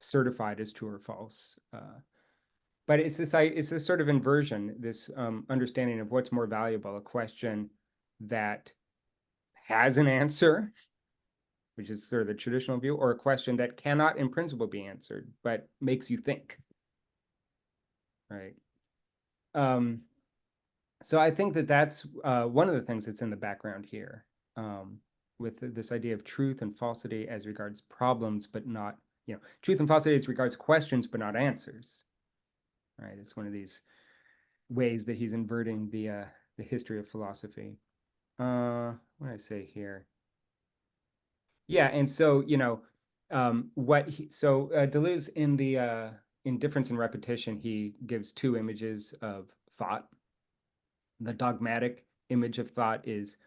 A: certified as true or false. But it's this sort of inversion, this understanding of what's more valuable, a question that has an answer, which is sort of the traditional view, or a question that cannot in principle be answered, but makes you think, right? Um, so I think that that's one of the things that's in the background here, with this idea of truth and falsity as regards problems, but not, truth and falsity as regards questions, but not answers, right? It's one of these ways that he's inverting the history of philosophy. What did I say here? Yeah, and so Deleuze in Difference and Repetition, he gives two images of thought. The dogmatic image of thought is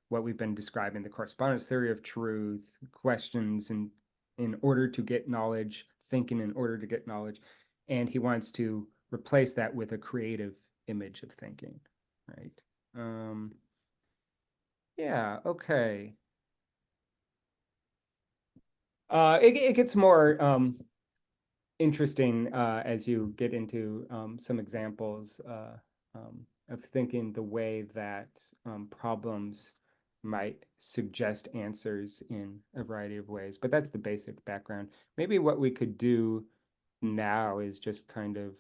A: what we've been describing, the correspondence theory of truth, questions in order to get knowledge, thinking in order to get knowledge. And he wants to replace that with a creative image of thinking, right? Yeah, okay. It gets more interesting as you get into some examples of thinking the way that problems might suggest answers in a variety of ways. But that's the basic background. Maybe what we could do now is just kind of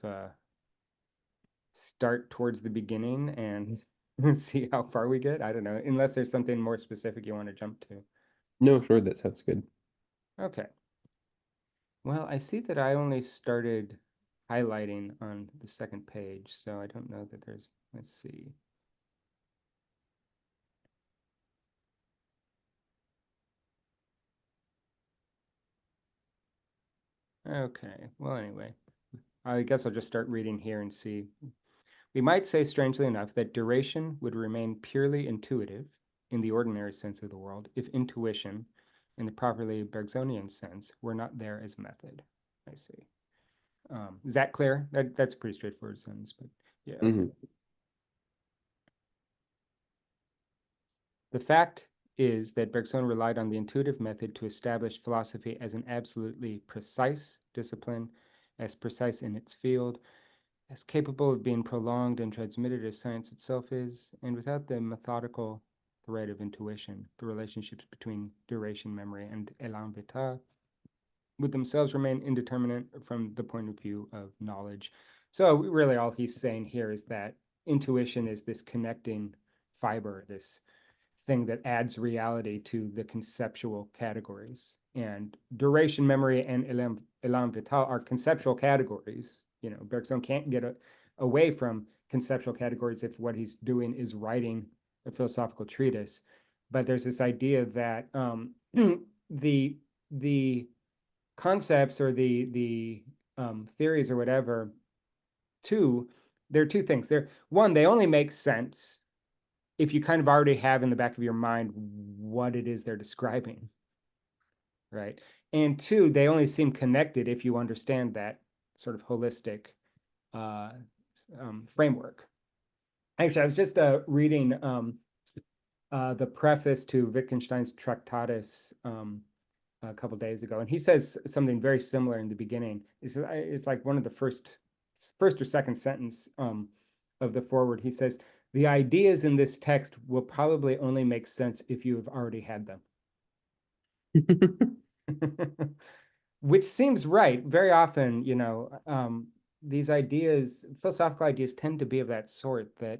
A: start towards the beginning and see how far we get. I don't know, unless there's something more specific you want to jump to.
B: No, sure, that sounds good.
A: Okay. Well, I see that I only started highlighting on the second page, so I don't know that there's, let's see. Okay, well, anyway, I guess I'll just start reading here and see. We might say, strangely enough, that duration would remain purely intuitive in the ordinary sense of the world if intuition, in the properly Bergsonian sense, were not there as method. I see. Is that clear? That's a pretty straightforward sentence, but yeah, okay.
B: Hmm.
A: The fact is that Bergson relied on the intuitive method to establish philosophy as an absolutely precise discipline, as precise in its field, as capable of being prolonged and transmitted as science itself is, and without the methodical thread of intuition, the relationships between duration, memory, and élan vital would themselves remain indeterminate from the point of view of knowledge. So really all he's saying here is that intuition is this connecting fiber, this thing that adds reality to the conceptual categories. And duration, memory, and élan vital are conceptual categories. Bergson can't get away from conceptual categories if what he's doing is writing a philosophical treatise. But there's this idea that the concepts or the theories or whatever, there are two things. One, they only make sense if you kind of already have in the back of your mind what it is they're describing, right? And two, they only seem connected if you understand that sort of holistic framework. Actually, I was just reading the preface to Wittgenstein's Tractatus a couple days ago, and he says something very similar in the beginning. It's like one of the first or second sentence of the foreword. He says, the ideas in this text will probably only make sense if you have already had them. Which seems right. Very often, these ideas, philosophical ideas, tend to be of that sort, that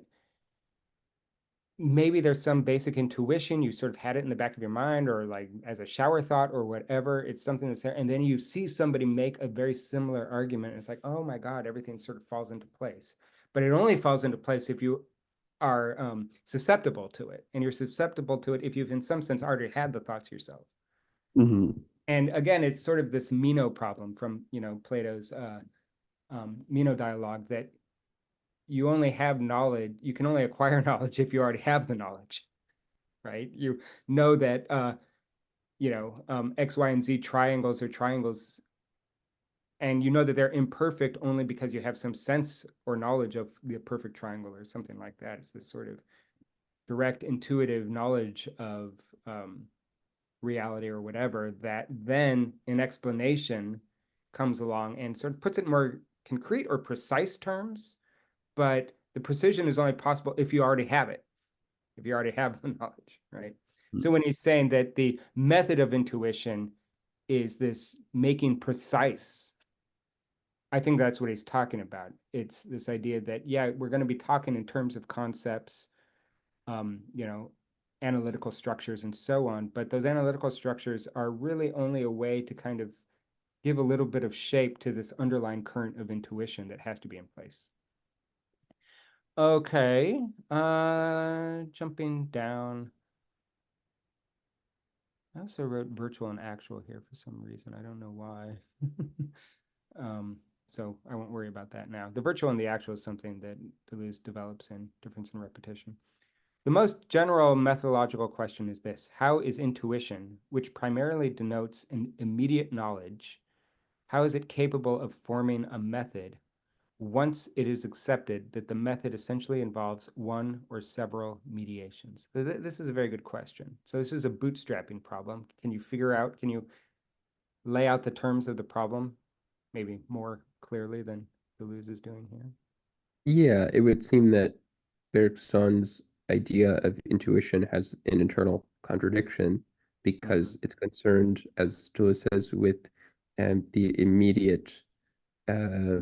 A: maybe there's some basic intuition, you sort of had it in the back of your mind, or like as a shower thought or whatever, it's something that's there, and then you see somebody make a very similar argument, and it's like, oh my God, everything sort of falls into place. But it only falls into place if you are susceptible to it, and you're susceptible to it if you've in some sense already had the thoughts yourself.
B: Hmm.
A: And again, it's sort of this Meno problem from Plato's Meno dialogue, that you only have knowledge, you can only acquire knowledge if you already have the knowledge, right? You know that X, Y, and Z triangles are triangles, and you know that they're imperfect only because you have some sense or knowledge of the perfect triangle or something like that. It's this sort of direct intuitive knowledge of reality or whatever, that then an explanation comes along and sort of puts it in more concrete or precise terms, but the precision is only possible if you already have it, if you already have the knowledge, right? So when he's saying that the method of intuition is this making precise, I think that's what he's talking about. It's this idea that, yeah, we're going to be talking in terms of concepts, you know, analytical structures and so on, but those analytical structures are really only a way to kind of give a little bit of shape to this underlying current of intuition that has to be in place. Okay, jumping down. I also wrote virtual and actual here for some reason. I don't know why. So I won't worry about that now. The virtual and the actual is something that Deleuze develops in Difference in Repetition. The most general methodological question is this: how is intuition, which primarily denotes an immediate knowledge, how is it capable of forming a method once it is accepted that the method essentially involves one or several mediations? This is a very good question. So this is a bootstrapping problem. Can you lay out the terms of the problem maybe more clearly than Deleuze is doing here?
B: Yeah, it would seem that Bergson's idea of intuition has an internal contradiction
A: Mm-hmm.
B: because it's concerned, as Deleuze says, with the uh,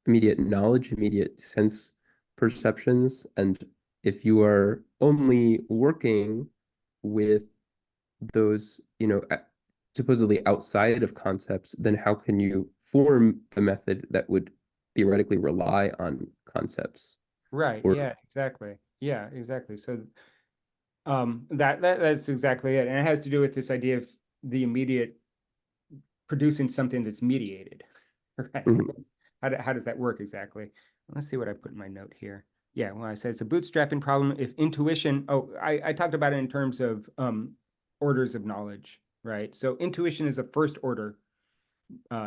B: immediate knowledge, immediate sense perceptions, and if you are only working with those, supposedly outside of concepts, then how can you form a method that would theoretically rely on concepts?
A: Right.
B: Or
A: Yeah, exactly. Yeah, exactly. So that's exactly it. And it has to do with this idea of the immediate producing something that's mediated. Right.
B: Mhm.
A: How does that work exactly? Let's see what I put in my note here. Yeah, well, I said it's a bootstrapping problem. If intuition, I talked about it in terms of orders of knowledge, right? So intuition is a first order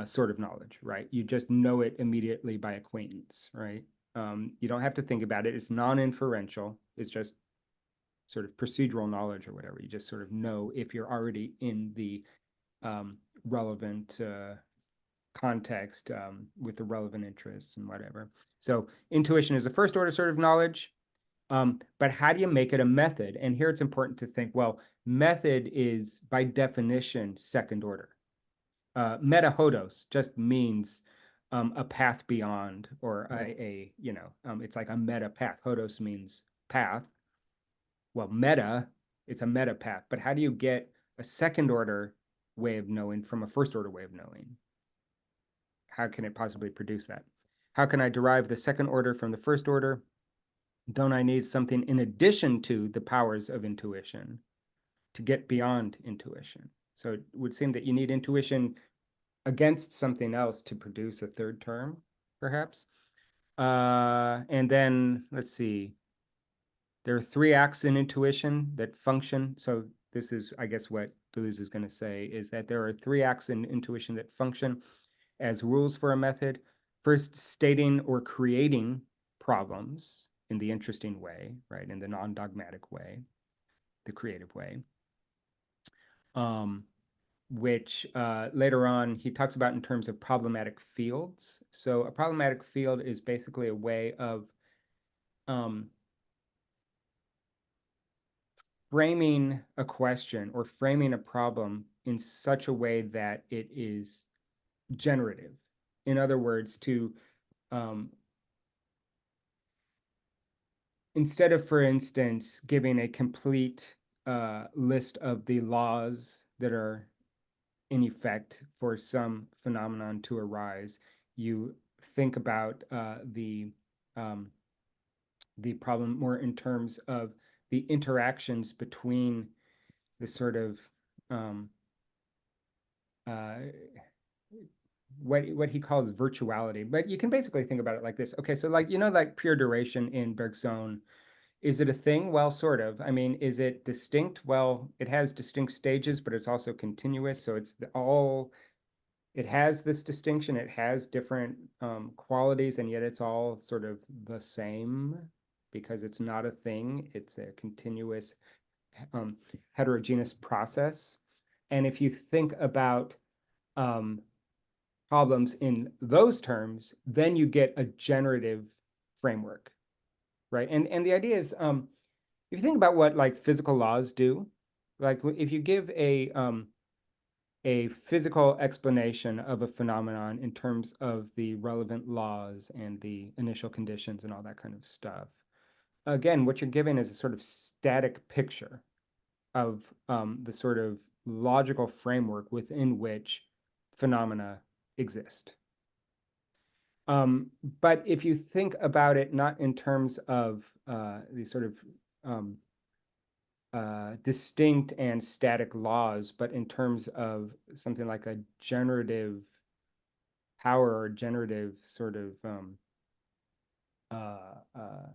A: sort of knowledge, right? You just know it immediately by acquaintance, right? You don't have to think about it. It's non-inferential. It's just sort of procedural knowledge or whatever. You just sort of know if you're already in the relevant context with the relevant interests and whatever. So intuition is a first order sort of knowledge. But how do you make it a method? And here it's important to think, well, method is by definition second order. Metahodos just means a path beyond, or it's like a meta path. Hodos means path. Well, meta, it's a meta path. But how do you get a second order way of knowing from a first order way of knowing? How can it possibly produce that? How can I derive the second order from the first order? Don't I need something in addition to the powers of intuition to get beyond intuition? So it would seem that you need intuition against something else to produce a third term, perhaps. And then let's see. There are three acts in intuition that function. So this is, I guess, what Deleuze is going to say is that there are three acts in intuition that function as rules for a method. First, stating or creating problems in the interesting way, right, in the non-dogmatic way, the creative way, um, which later on he talks about in terms of problematic fields. So a problematic field is basically a way of um, framing a question or framing a problem in such a way that it is generative. In other words, um, instead of, for instance, giving a complete list of the laws that are in effect for some phenomenon to arise, you think about the problem more in terms of the interactions between the sort of um, uh, what he calls virtuality. But you can basically think about it like this. Okay, so like like pure duration in Bergson, is it a thing? Well, sort of. I mean, is it distinct? Well, it has distinct stages, but it's also continuous. So it has this distinction. It has different qualities, and yet it's all sort of the same because it's not a thing. It's a continuous um, heterogeneous process. And if you think about um, problems in those terms, then you get a generative framework, right? And the idea is, if you think about what like physical laws do, like if you give a physical explanation of a phenomenon in terms of the relevant laws and the initial conditions and all that kind of stuff, again, what you're giving is a sort of static picture of the sort of logical framework within which phenomena exist. But if you think about it not in terms of these sort of um, distinct and static laws, but in terms of something like a generative power or generative sort of uh, uh,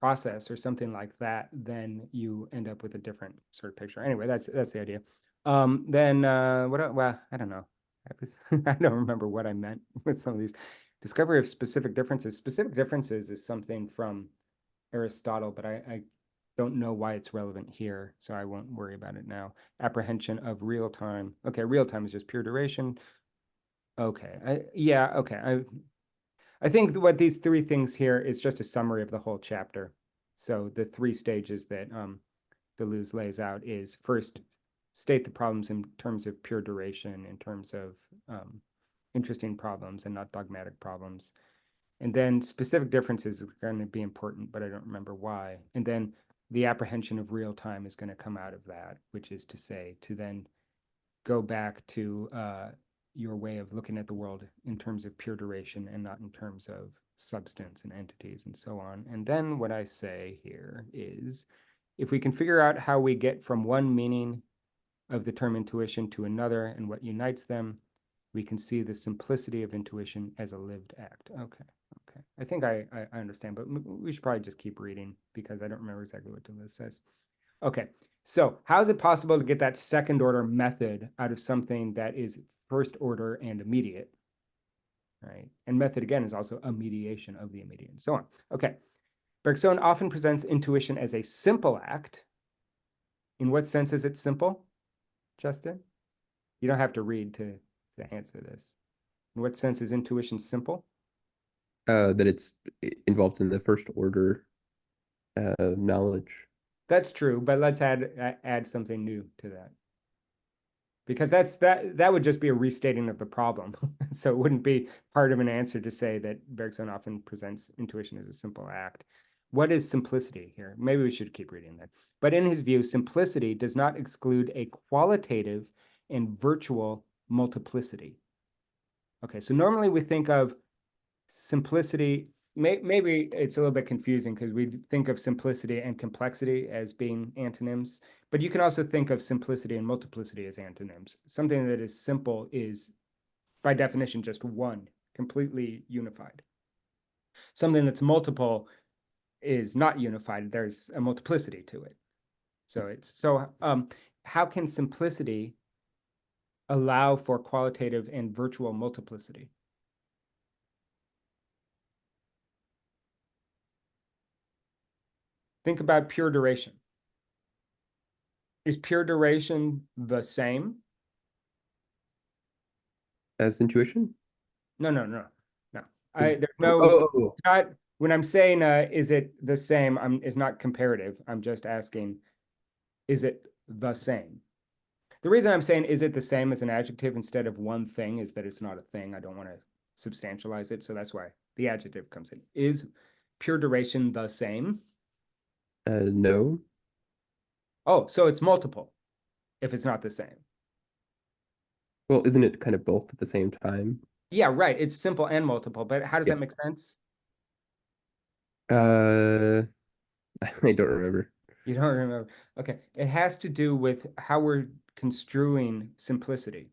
A: process or something like that, then you end up with a different sort of picture. Anyway, that's the idea. Then what? Well, I don't know. I don't remember what I meant with some of these. Discovery of specific differences. Specific differences is something from Aristotle, but I don't know why it's relevant here, so I won't worry about it now. Apprehension of real time. Okay, real time is just pure duration. Okay, yeah, okay. I think what these three things here is just a summary of the whole chapter. So the three stages that Deleuze lays out is first, state the problems in terms of pure duration, in terms of interesting problems and not dogmatic problems. And then specific differences is going to be important, but I don't remember why. And then the apprehension of real time is going to come out of that, which is to say, to then go back to your way of looking at the world in terms of pure duration and not in terms of substance and entities and so on. And then what I say here is, if we can figure out how we get from one meaning of the term intuition to another and what unites them, we can see the simplicity of intuition as a lived act. Okay. Okay. I think I understand, but we should probably just keep reading because I don't remember exactly what Deleuze says. Okay. So how is it possible to get that second order method out of something that is first order and immediate? Right. And method, again, is also a mediation of the immediate and so on. Okay. Bergson often presents intuition as a simple act. In what sense is it simple, Justin? You don't have to read to answer this. In what sense is intuition simple?
B: That it's involved in the first order knowledge.
A: That's true, but let's add something new to that. Because that would just be a restating of the problem. So it wouldn't be part of an answer to say that Bergson often presents intuition as a simple act. What is simplicity here? Maybe we should keep reading that. But in his view, simplicity does not exclude a qualitative and virtual multiplicity. Okay, so normally we think of simplicity, maybe it's a little bit confusing because we think of simplicity and complexity as being antonyms, but you can also think of simplicity and multiplicity as antonyms. Something that is simple is, by definition, just one, completely unified. Something that's multiple is not unified. There's a multiplicity to it. So how can simplicity allow for qualitative and virtual multiplicity? Think about pure duration. Is pure duration the same?
B: As intuition?
A: No, no, no, no.
B: Is
A: There's no,
B: oh,
A: it's not, when I'm saying, is it the same? It's not comparative. I'm just asking, is it the same? The reason I'm saying, is it the same as an adjective instead of one thing is that it's not a thing. I don't want to substantialize it. So that's why the adjective comes in. Is pure duration the same?
B: No.
A: Oh, so it's multiple if it's not the same.
B: Well, isn't it kind of both at the same time?
A: Yeah, right. It's simple and multiple, but how does
B: Yeah.
A: that make sense?
B: Uh, I don't remember.
A: You don't remember. Okay. It has to do with how we're construing simplicity.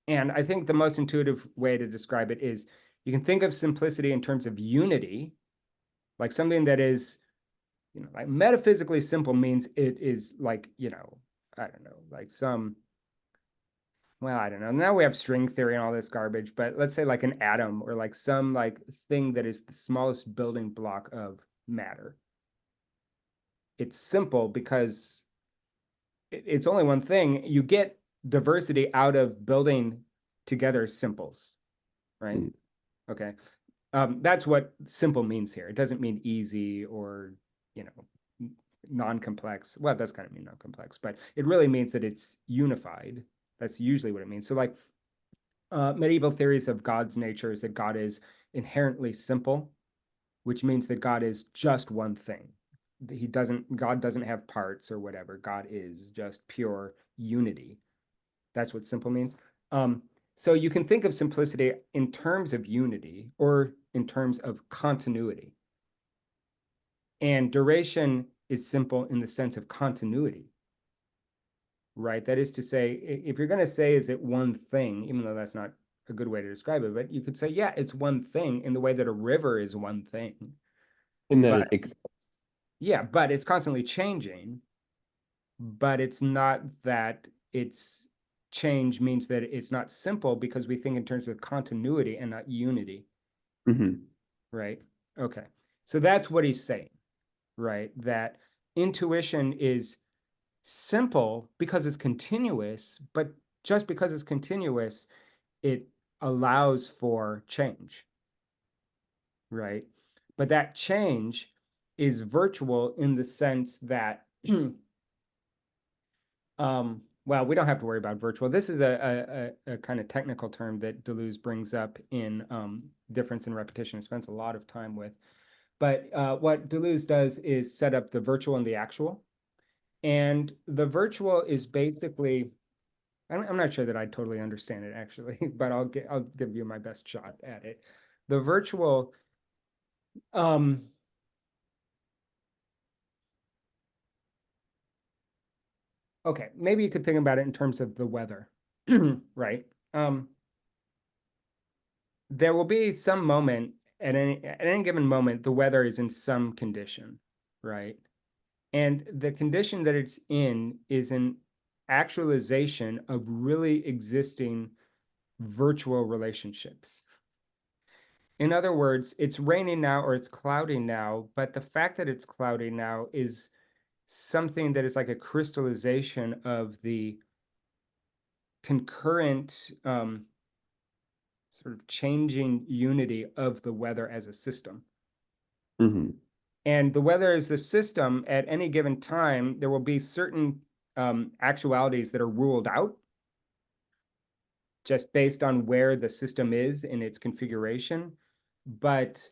A: And I think the most intuitive way to describe it is you can think of simplicity in terms of unity, like something that is, like metaphysically simple means it is like, I don't know, like some, well, I don't know. Now we have string theory and all this garbage, but let's say like an atom or like some like thing that is the smallest building block of matter. It's simple because it's only one thing. You get diversity out of building together simples, right?
B: Mm.
A: Okay. That's what simple means here. It doesn't mean easy or, you know, non-complex. Well, it does kind of mean non-complex, but it really means that it's unified. That's usually what it means. So like medieval theories of God's nature is that God is inherently simple, which means that God is just one thing. God doesn't have parts or whatever. God is just pure unity. That's what simple means. Um, so you can think of simplicity in terms of unity or in terms of continuity. And duration is simple in the sense of continuity, right? That is to say, if you're going to say, is it one thing, even though that's not a good way to describe it, but you could say, yeah, it's one thing in the way that a river is one thing.
B: In that
A: But
B: it exists.
A: yeah, but it's constantly changing. But it's not that it's change means that it's not simple because we think in terms of continuity and not unity,
B: Hmm.
A: right? Okay. So that's what he's saying, right? That intuition is simple because it's continuous, but just because it's continuous, it allows for change, right? But that change is virtual in the sense that well, we don't have to worry about virtual. This is a kind of technical term that Deleuze brings up in difference and repetition. He spends a lot of time with. But what Deleuze does is set up the virtual and the actual. And the virtual is basically, I'm not sure that I totally understand it actually, but I'll give you my best shot at it. The virtual, um, okay, maybe you could think about it in terms of the weather, right? There will be some moment at any given moment, the weather is in some condition, right? And the condition that it's in is an actualization of really existing virtual relationships. In other words, it's raining now or it's cloudy now, but the fact that it's cloudy now is something that is like a crystallization of the concurrent sort of changing unity of the weather as a system.
B: Hmm.
A: And the weather is the system at any given time, there will be certain actualities that are ruled out just based on where the system is in its configuration. But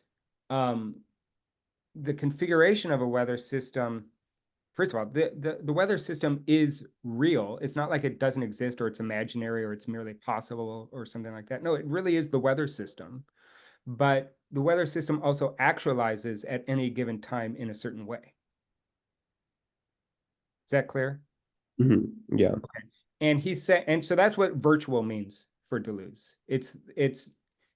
A: um, the configuration of a weather system, first of all, the weather system is real. It's not like it doesn't exist or it's imaginary or it's merely possible or something like that. No, it really is the weather system. But the weather system also actualizes at any given time in a certain way. Is that clear?
B: Hmm. Yeah.
A: And he said, and so that's what virtual means for Deleuze. It's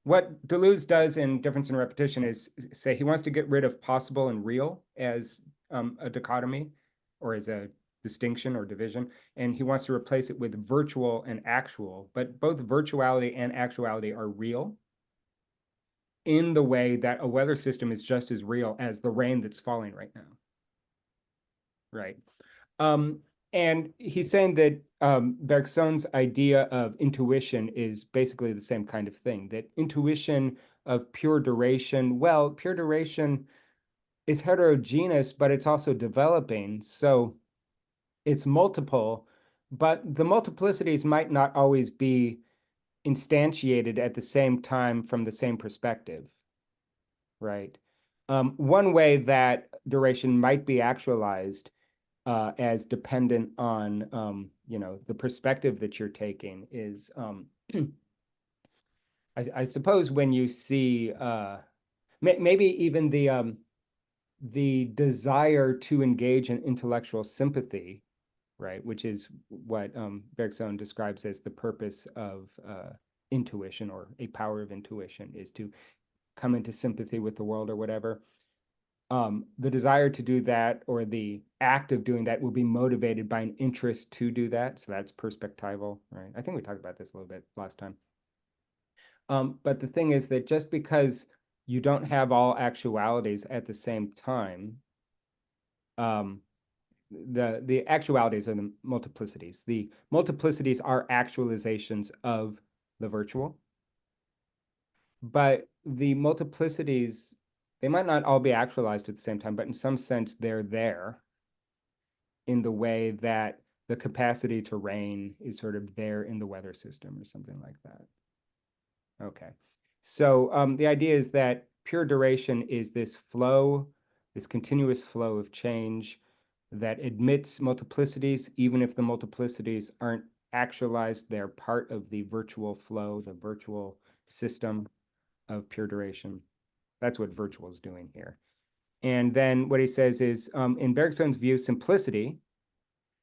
A: what Deleuze does in Difference and Repetition is say he wants to get rid of possible and real as a dichotomy or as a distinction or division, and he wants to replace it with virtual and actual. But both virtuality and actuality are real in the way that a weather system is just as real as the rain that's falling right now, right? Um, and he's saying that Bergson's idea of intuition is basically the same kind of thing, that intuition of pure duration, well, pure duration is heterogeneous, but it's also developing. So it's multiple, but the multiplicities might not always be instantiated at the same time from the same perspective, right? One way that duration might be actualized as dependent on the perspective that you're taking is I suppose when you see maybe even the desire to engage in intellectual sympathy, right, which is what Bergson describes as the purpose of intuition, or a power of intuition, is to come into sympathy with the world or whatever. The desire to do that, or the act of doing that, will be motivated by an interest to do that. So that's perspectival, right? I think we talked about this a little bit last time. But the thing is that just because you don't have all actualities at the same time, um, the actualities are the multiplicities. The multiplicities are actualizations of the virtual, but the multiplicities, they might not all be actualized at the same time, but in some sense they're there in the way that the capacity to rain is sort of there in the weather system or something like that. Okay. So the idea is that pure duration is this flow, this continuous flow of change that admits multiplicities, even if the multiplicities aren't actualized, they're part of the virtual flow, the virtual system of pure duration. That's what virtual is doing here. And then what he says is, in Bergson's view, simplicity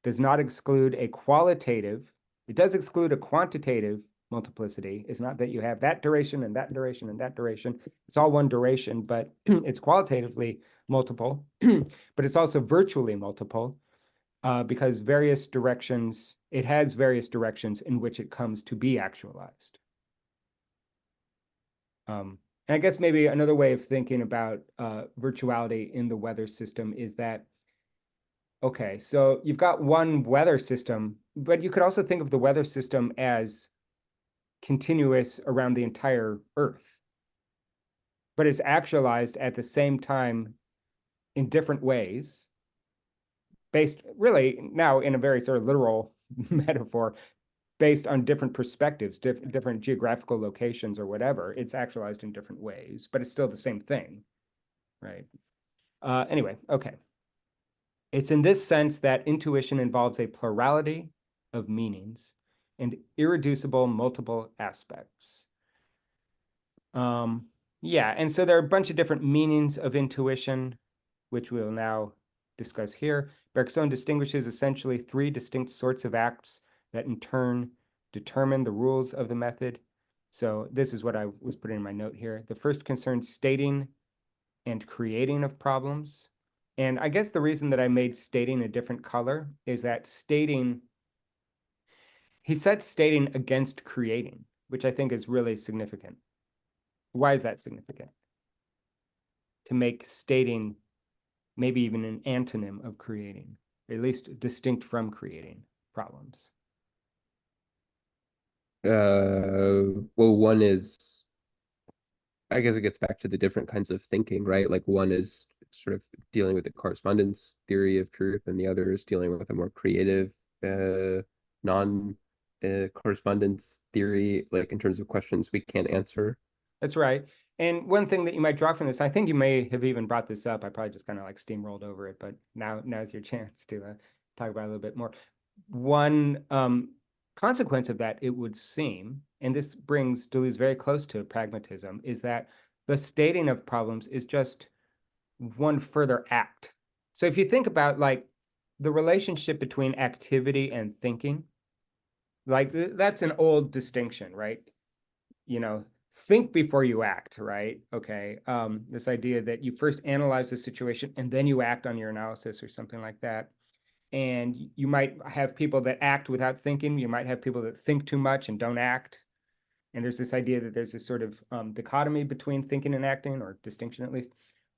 A: does not exclude a qualitative, it does exclude a quantitative multiplicity. It's not that you have that duration and that duration and that duration. It's all one duration, but it's qualitatively multiple, but it's also virtually multiple because various directions, it has various directions in which it comes to be actualized. And I guess maybe another way of thinking about virtuality in the weather system is that, okay, so you've got one weather system, but you could also think of the weather system as continuous around the entire Earth, but it's actualized at the same time in different ways, based really now in a very sort of literal metaphor, based on different perspectives, different geographical locations or whatever. It's actualized in different ways, but it's still the same thing, right? Anyway, okay. It's in this sense that intuition involves a plurality of meanings and irreducible multiple aspects. Yeah, and so there are a bunch of different meanings of intuition, which we'll now discuss here. Bergson distinguishes essentially three distinct sorts of acts that in turn determine the rules of the method. So this is what I was putting in my note here. The first concerns stating and creating of problems. And I guess the reason that I made stating a different color is that stating, he sets stating against creating, which I think is really significant. Why is that significant? To make stating maybe even an antonym of creating, or at least distinct from creating problems.
B: Well, one is, I guess it gets back to the different kinds of thinking, right? Like one is sort of dealing with the correspondence theory of truth, and the other is dealing with a more creative, non correspondence theory, like in terms of questions we can't answer.
A: That's right. And one thing that you might draw from this, I think you may have even brought this up. I probably just kind of like steamrolled over it, but now's your chance to talk about it a little bit more. One consequence of that, it would seem, and this brings Deleuze very close to pragmatism, is that the stating of problems is just one further act. So if you think about like the relationship between activity and thinking, like that's an old distinction, right? You know, think before you act, right? Okay. This idea that you first analyze the situation and then you act on your analysis or something like that. And you might have people that act without thinking. You might have people that think too much and don't act. And there's this idea that there's this sort of dichotomy between thinking and acting, or distinction at least.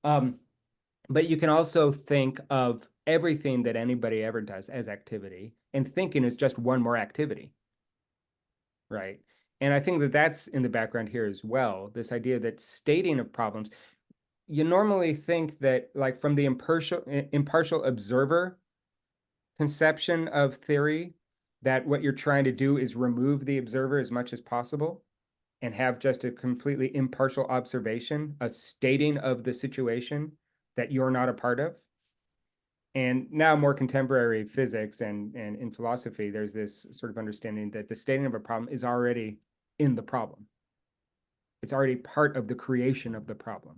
A: But you can also think of everything that anybody ever does as activity, and thinking is just one more activity, right? And I think that that's in the background here as well. This idea that stating of problems, you normally think that like from the impartial observer conception of theory, that what you're trying to do is remove the observer as much as possible. and have just a completely impartial observation, a stating of the situation that you're not a part of. And now more contemporary physics and in philosophy, there's this sort of understanding that the stating of a problem is already in the problem. It's already part of the creation of the problem.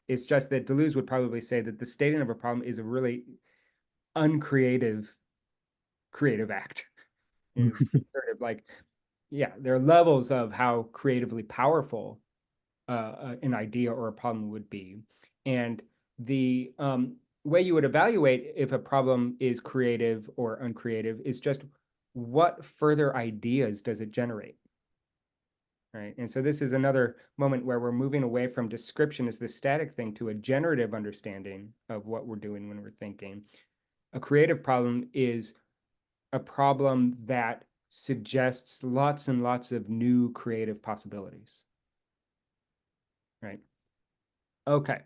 A: It's just that Deleuze would probably say that the stating of a problem is a really uncreative creative act. Is sort of like, yeah, there are levels of how creatively powerful an idea or a problem would be. And the way you would evaluate if a problem is creative or uncreative is just what further ideas does it generate? Right. And so this is another moment where we're moving away from description as the static thing to a generative understanding of what we're doing when we're thinking. A creative problem is a problem that suggests lots and lots of new creative possibilities. Right. Okay.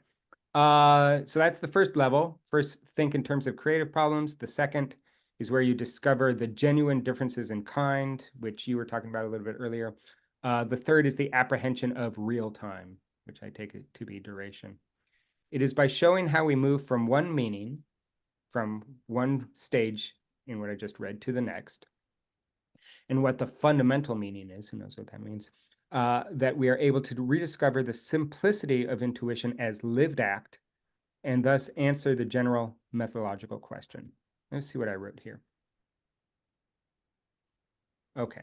A: So that's the first level. First, think in terms of creative problems. The second is where you discover the genuine differences in kind, which you were talking about a little bit earlier. The third is the apprehension of real time, which I take it to be duration. It is by showing how we move from one meaning, from one stage in what I just read to the next, and what the fundamental meaning is, who knows what that means, that we are able to rediscover the simplicity of intuition as lived act and thus answer the general methodological question. Let's see what I wrote here. Okay.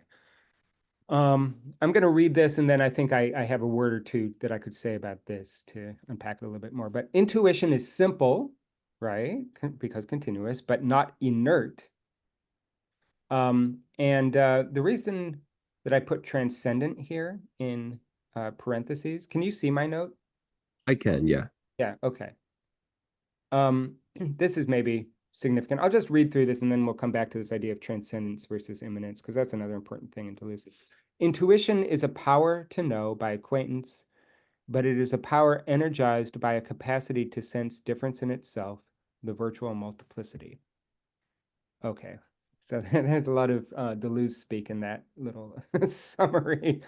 A: I'm going to read this, and then I think I have a word or two that I could say about this to unpack it a little bit more. But intuition is simple, right? Because continuous, but not inert. The reason that I put transcendent here in parentheses, can you see my note?
B: I can, yeah.
A: Yeah, okay. This is maybe significant. I'll just read through this and then we'll come back to this idea of transcendence versus immanence, because that's another important thing in Deleuze. Intuition is a power to know by acquaintance, but it is a power energized by a capacity to sense difference in itself, the virtual multiplicity. Okay, so there's a lot of Deleuze speak in that little summary.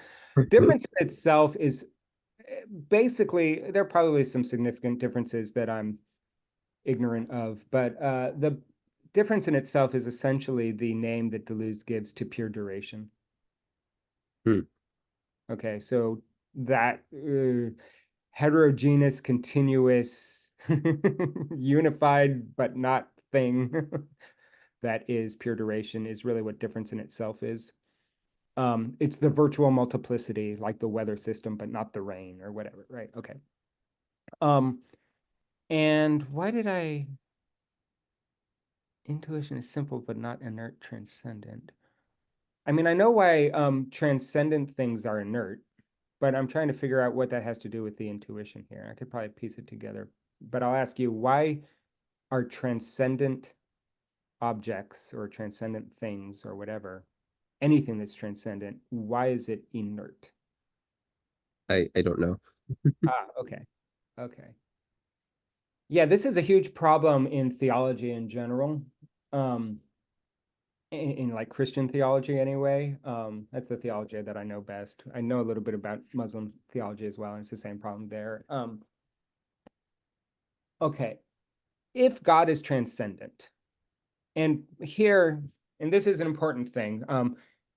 A: Difference in itself is basically, there are probably some significant differences that I'm ignorant of, but the difference in itself is essentially the name that Deleuze gives to pure duration.
B: Hmm.
A: Okay, so that heterogeneous, continuous, unified but not thing that is pure duration is really what difference in itself is. It's the virtual multiplicity, like the weather system, but not the rain or whatever, right? Okay. And why did I intuition is simple but not inert transcendent? I mean, I know why transcendent things are inert, but I'm trying to figure out what that has to do with the intuition here. I could probably piece it together, but I'll ask you, why are transcendent objects or transcendent things or whatever, anything that's transcendent, why is it inert?
B: I don't know.
A: Ah, okay. Okay. Yeah, this is a huge problem in theology in general. Um, in like Christian theology anyway. That's the theology that I know best. I know a little bit about Muslim theology as well, and it's the same problem there. Okay, if God is transcendent, and here, and this is an important thing,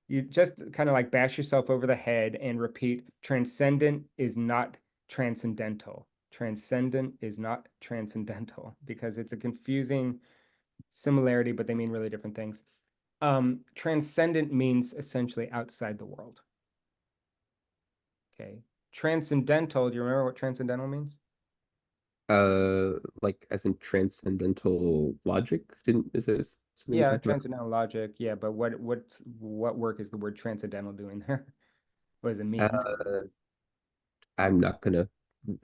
A: you just kind of like bash yourself over the head and repeat, transcendent is not transcendental. Transcendent is not transcendental because it's a confusing similarity, but they mean really different things. Transcendent means essentially outside the world. Okay. Transcendental, do you remember what transcendental means?
B: Like as in transcendental logic? Didn't is there something you
A: Yeah,
B: talked about?
A: transcendental logic. Yeah, but what work is the word transcendental doing there? What does it mean for you?
B: Uh, I'm not gonna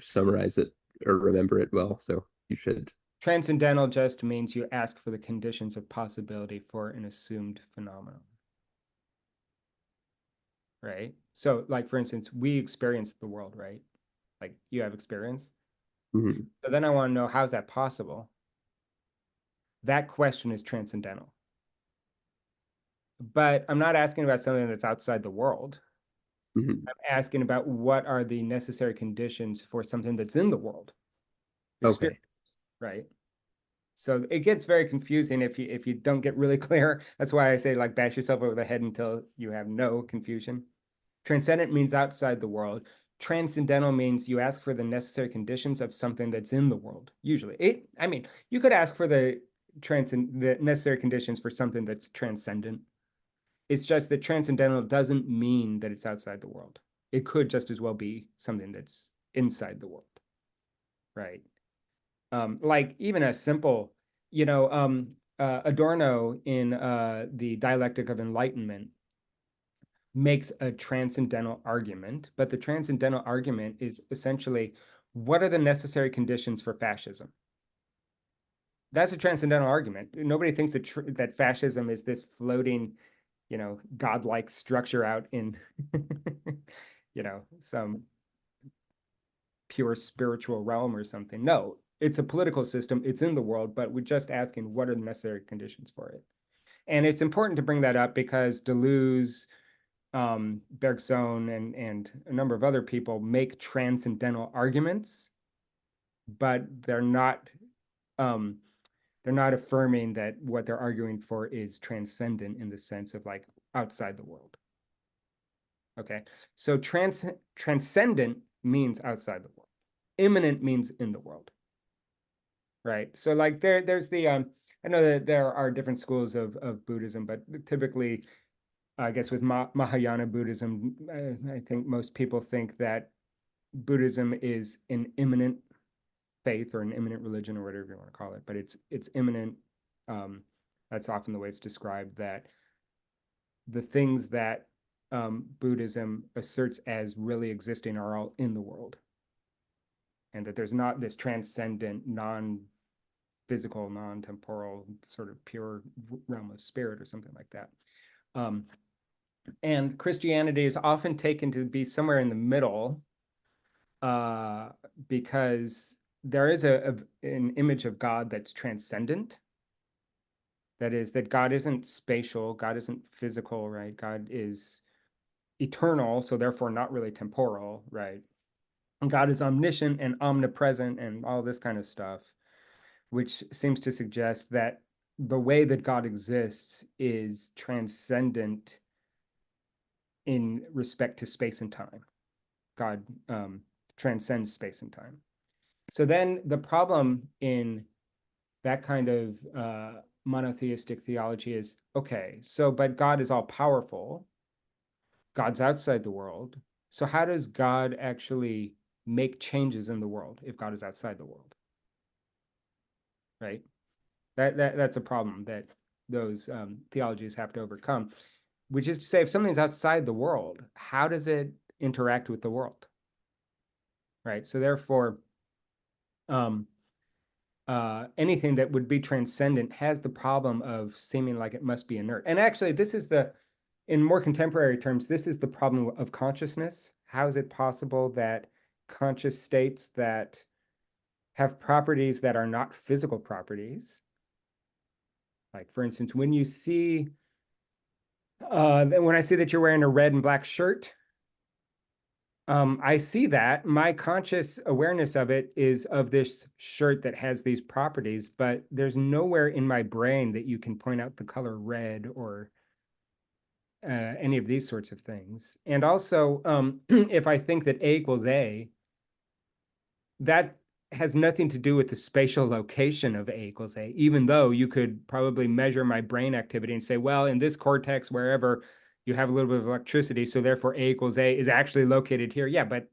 B: summarize it or remember it well, so you should.
A: Transcendental just means you ask for the conditions of possibility for an assumed phenomenon, right? So, like for instance, we experience the world, right? Like you have experience.
B: Mhm.
A: So then I want to know, how's that possible? That question is transcendental. But I'm not asking about something that's outside the world.
B: Mhm.
A: I'm asking about what are the necessary conditions for something that's in the world, experience,
B: Okay.
A: right? So it gets very confusing if you don't get really clear. That's why I say like bash yourself over the head until you have no confusion. Transcendent means outside the world. Transcendental means you ask for the necessary conditions of something that's in the world. Usually, I mean, you could ask for the necessary conditions for something that's transcendent. It's just that transcendental doesn't mean that it's outside the world. It could just as well be something that's inside the world, right? Like even a simple, Adorno in the Dialectic of Enlightenment makes a transcendental argument, but the transcendental argument is essentially what are the necessary conditions for fascism? That's a transcendental argument. Nobody thinks that fascism is this floating, godlike structure out in, some pure spiritual realm or something. No, it's a political system. It's in the world, but we're just asking what are the necessary conditions for it. And it's important to bring that up because Deleuze, Bergson, and a number of other people make transcendental arguments, but um, they're not affirming that what they're arguing for is transcendent in the sense of like outside the world. Okay, so transcendent means outside the world. Immanent means in the world, right? So like there's the I know that there are different schools of Buddhism, but typically I guess with Mahayana Buddhism, I think most people think that Buddhism is an immanent faith or an immanent religion or whatever you want to call it, but it's immanent. Um, that's often the way it's described, that the things that Buddhism asserts as really existing are all in the world, and that there's not this transcendent, non-physical, non-temporal sort of pure realm of spirit or something like that. Um, and Christianity is often taken to be somewhere in the middle, uh, because there is an image of God that's transcendent. That is, that God isn't spatial, God isn't physical, right? God is eternal, so therefore not really temporal, right? And God is omniscient and omnipresent and all this kind of stuff, which seems to suggest that the way that God exists is transcendent in respect to space and time. God transcends space and time. So then the problem in that kind of monotheistic theology is okay, so, but God is all powerful, God's outside the world. So, how does God actually make changes in the world if God is outside the world? Right? That's a problem that those theologies have to overcome, which is to say, if something's outside the world, how does it interact with the world? Right? So, therefore, um, anything that would be transcendent has the problem of seeming like it must be inert. And actually, in more contemporary terms, this is the problem of consciousness. How is it possible that conscious states that have properties that are not physical properties, like for instance, when I see that you're wearing a red and black shirt, I see that my conscious awareness of it is of this shirt that has these properties, but there's nowhere in my brain that you can point out the color red or any of these sorts of things. And also, if I think that A equals A, that has nothing to do with the spatial location of A equals A, even though you could probably measure my brain activity and say, well, in this cortex, wherever you have a little bit of electricity, so therefore A equals A is actually located here. Yeah, but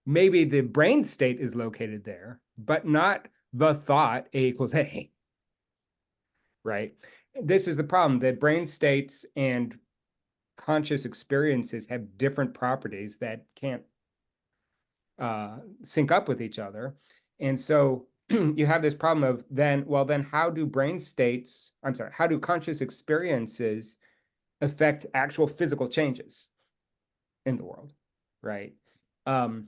A: maybe the brain state is located there, but not the thought A equals A, right? This is the problem, that brain states and conscious experiences have different properties that can't sync up with each other. And so you have this problem of then how do how do conscious experiences affect actual physical changes in the world, right? Um,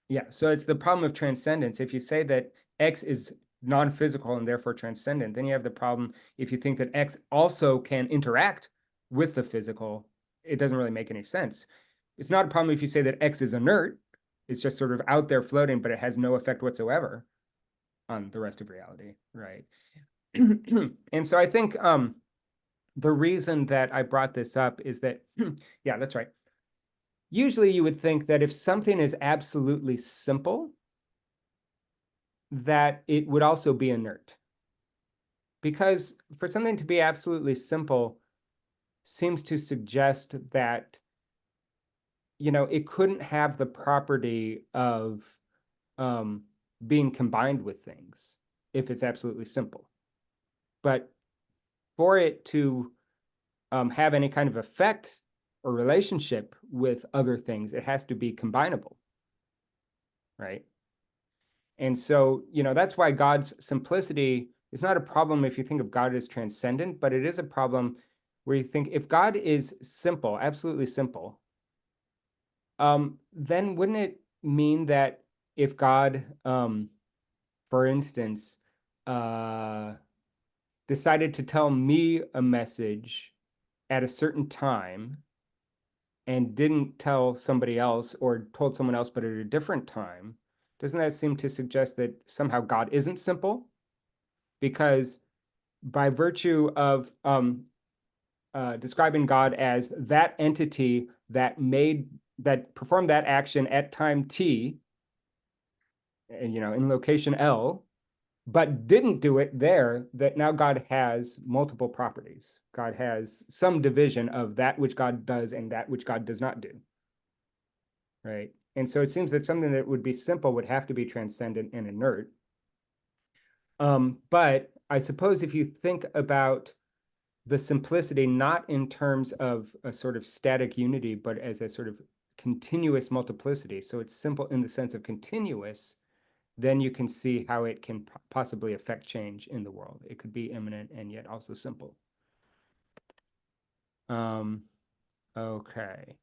A: yeah, so it's the problem of transcendence. If you say that X is non-physical and therefore transcendent, then you have the problem if you think that X also can interact with the physical, it doesn't really make any sense. It's not a problem if you say that X is inert. It's just sort of out there floating, but it has no effect whatsoever on the rest of reality, right? And so I think the reason that I brought this up is that, yeah, that's right. Usually you would think that if something is absolutely simple, that it would also be inert. Because for something to be absolutely simple seems to suggest that, it couldn't have the property of being combined with things if it's absolutely simple. But for it to have any kind of effect or relationship with other things, it has to be combinable, right? And so, that's why God's simplicity is not a problem if you think of God as transcendent, but it is a problem where you think if God is simple, absolutely simple, then wouldn't it mean that if God, for instance, uh, decided to tell me a message at a certain time and didn't tell somebody else or told someone else but at a different time, doesn't that seem to suggest that somehow God isn't simple? Because by virtue of describing God as that entity that performed that action at time t, and in location L, but didn't do it there, that now God has multiple properties. God has some division of that which God does and that which God does not do, right? And so it seems that something that would be simple would have to be transcendent and inert. But I suppose if you think about the simplicity not in terms of a sort of static unity, but as a sort of continuous multiplicity, so it's simple in the sense of continuous, then you can see how it can possibly affect change in the world. It could be immanent and yet also simple. Okay.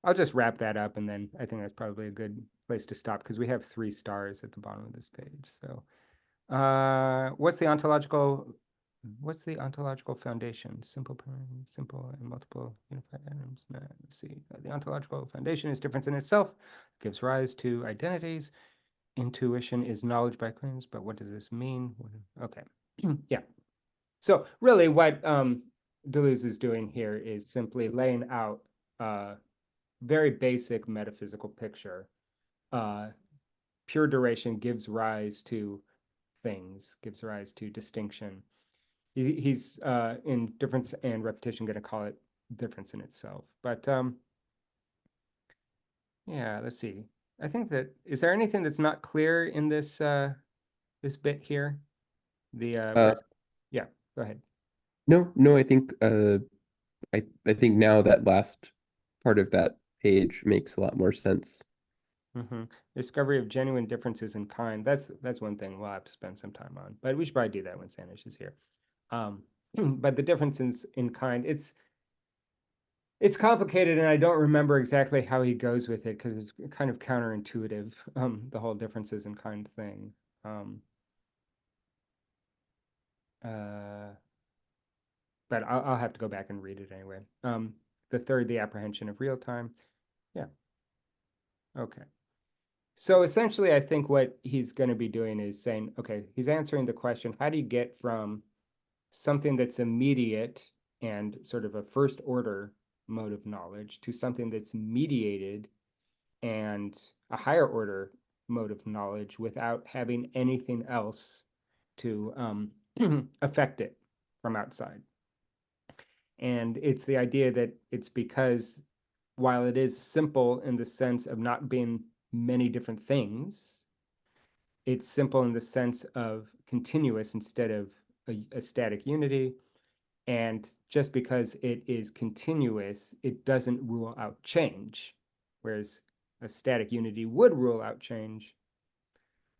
A: I'll just wrap that up, and then I think that's probably a good place to stop because we have 3 stars at the bottom of this page. So, what's the ontological foundation? Simple and multiple unified atoms. Let's see. The ontological foundation is difference in itself, gives rise to identities. Intuition is knowledge by claims, but what does this mean? Okay. Yeah. So really what Deleuze is doing here is simply laying out a very basic metaphysical picture. Pure duration gives rise to things, gives rise to distinction. He's in difference and repetition going to call it difference in itself. But yeah, let's see. I think that, is there anything that's not clear in this this bit here? The
B: Uh,
A: yeah, go ahead.
B: no, no, I think now that last part of that page makes a lot more sense.
A: Mm-hmm. Discovery of genuine differences in kind. That's one thing we'll have to spend some time on, but we should probably do that when Sanish is here. But the differences in kind, it's complicated, and I don't remember exactly how he goes with it because it's kind of counterintuitive. The whole differences in kind thing. Um, uh, but I'll have to go back and read it anyway. The third, the apprehension of real time. Yeah. Okay. So essentially, I think what he's going to be doing is saying, okay, he's answering the question, how do you get from something that's immediate and sort of a first order mode of knowledge to something that's mediated and a higher order mode of knowledge without having anything else to affect it from outside? And it's the idea that it's because while it is simple in the sense of not being many different things, it's simple in the sense of continuous instead of a static unity. And just because it is continuous, it doesn't rule out change, whereas a static unity would rule out change.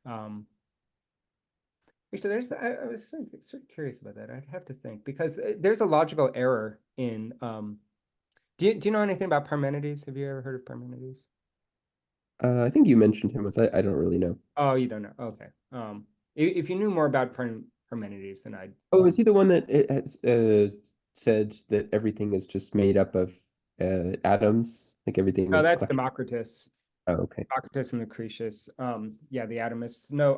A: Um, so I was sort of curious about that. I'd have to think because there's a logical error in. Do you know anything about Parmenides? Have you ever heard of Parmenides?
B: I think you mentioned him once. I don't really know.
A: Oh, you don't know. Okay. If you knew more about Parmenides, then
B: Oh, is he the one that it has, said that everything is just made up of atoms, like everything
A: Oh,
B: is
A: that's
B: collection.
A: Democritus.
B: Oh, okay.
A: Democritus and Lucretius. Yeah, the atomists. No,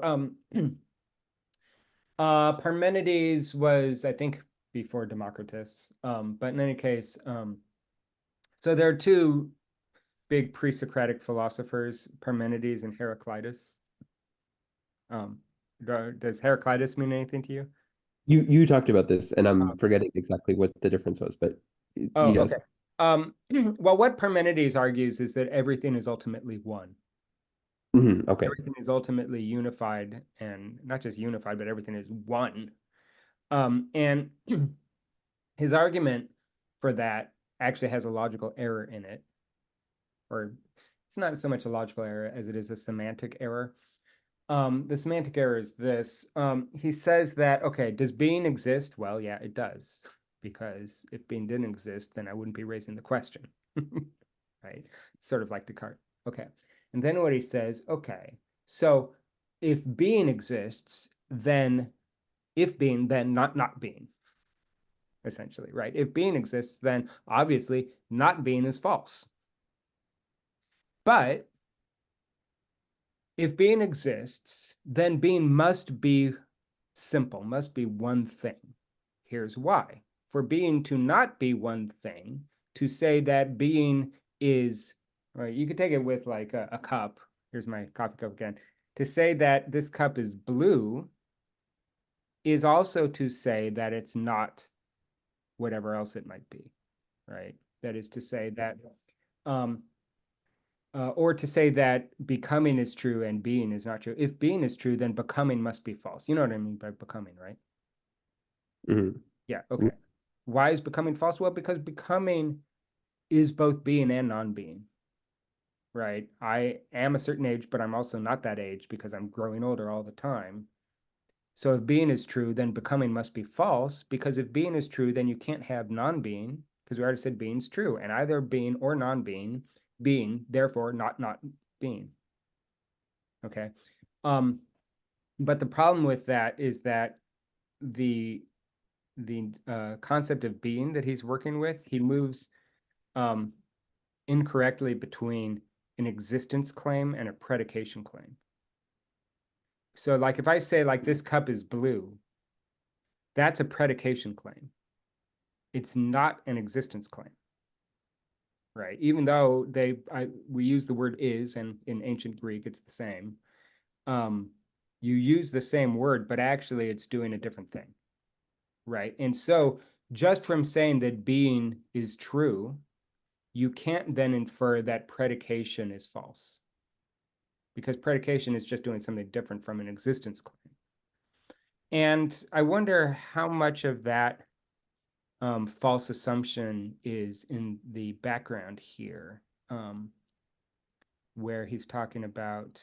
A: Parmenides was, I think, before Democritus. But in any case, so there are two big pre-Socratic philosophers, Parmenides and Heraclitus. Um, does Heraclitus mean anything to you?
B: You talked about this, and I'm
A: Um,
B: forgetting exactly what the difference was, but
A: oh,
B: yes.
A: okay. Well, what Parmenides argues is that everything is ultimately one.
B: Okay.
A: Everything is ultimately unified, and not just unified, but everything is one. And his argument for that actually has a logical error in it, or it's not so much a logical error as it is a semantic error. The semantic error is this. He says that, okay, does being exist? Well, yeah, it does. Because if being didn't exist, then I wouldn't be raising the question. Right? It's sort of like Descartes. Okay. And then what he says, okay, so if being exists, then if being, then not being, essentially, right? If being exists, then obviously not being is false. But if being exists, then being must be simple, must be one thing. Here's why. For being to not be one thing, to say that being is, right, you could take it with like a cup. Here's my coffee cup again. To say that this cup is blue is also to say that it's not whatever else it might be, right? That is to say that um, or to say that becoming is true and being is not true. If being is true, then becoming must be false. You know what I mean by becoming, right?
B: Hmm.
A: Yeah, okay. Why is becoming false? Well, because becoming is both being and non-being, right? I am a certain age, but I'm also not that age because I'm growing older all the time. So if being is true, then becoming must be false, because if being is true, then you can't have non-being, because we already said being's true, and either being or non-being, being, therefore not being. Okay. Um, but the problem with that is that the concept of being that he's working with, he moves um, incorrectly between an existence claim and a predication claim. So, like if I say like this cup is blue, that's a predication claim. It's not an existence claim, right? Even though we use the word is, and in ancient Greek it's the same. Um, you use the same word, but actually it's doing a different thing, right? And so, just from saying that being is true, you can't then infer that predication is false, because predication is just doing something different from an existence claim. And I wonder how much of that false assumption is in the background here, where he's talking about,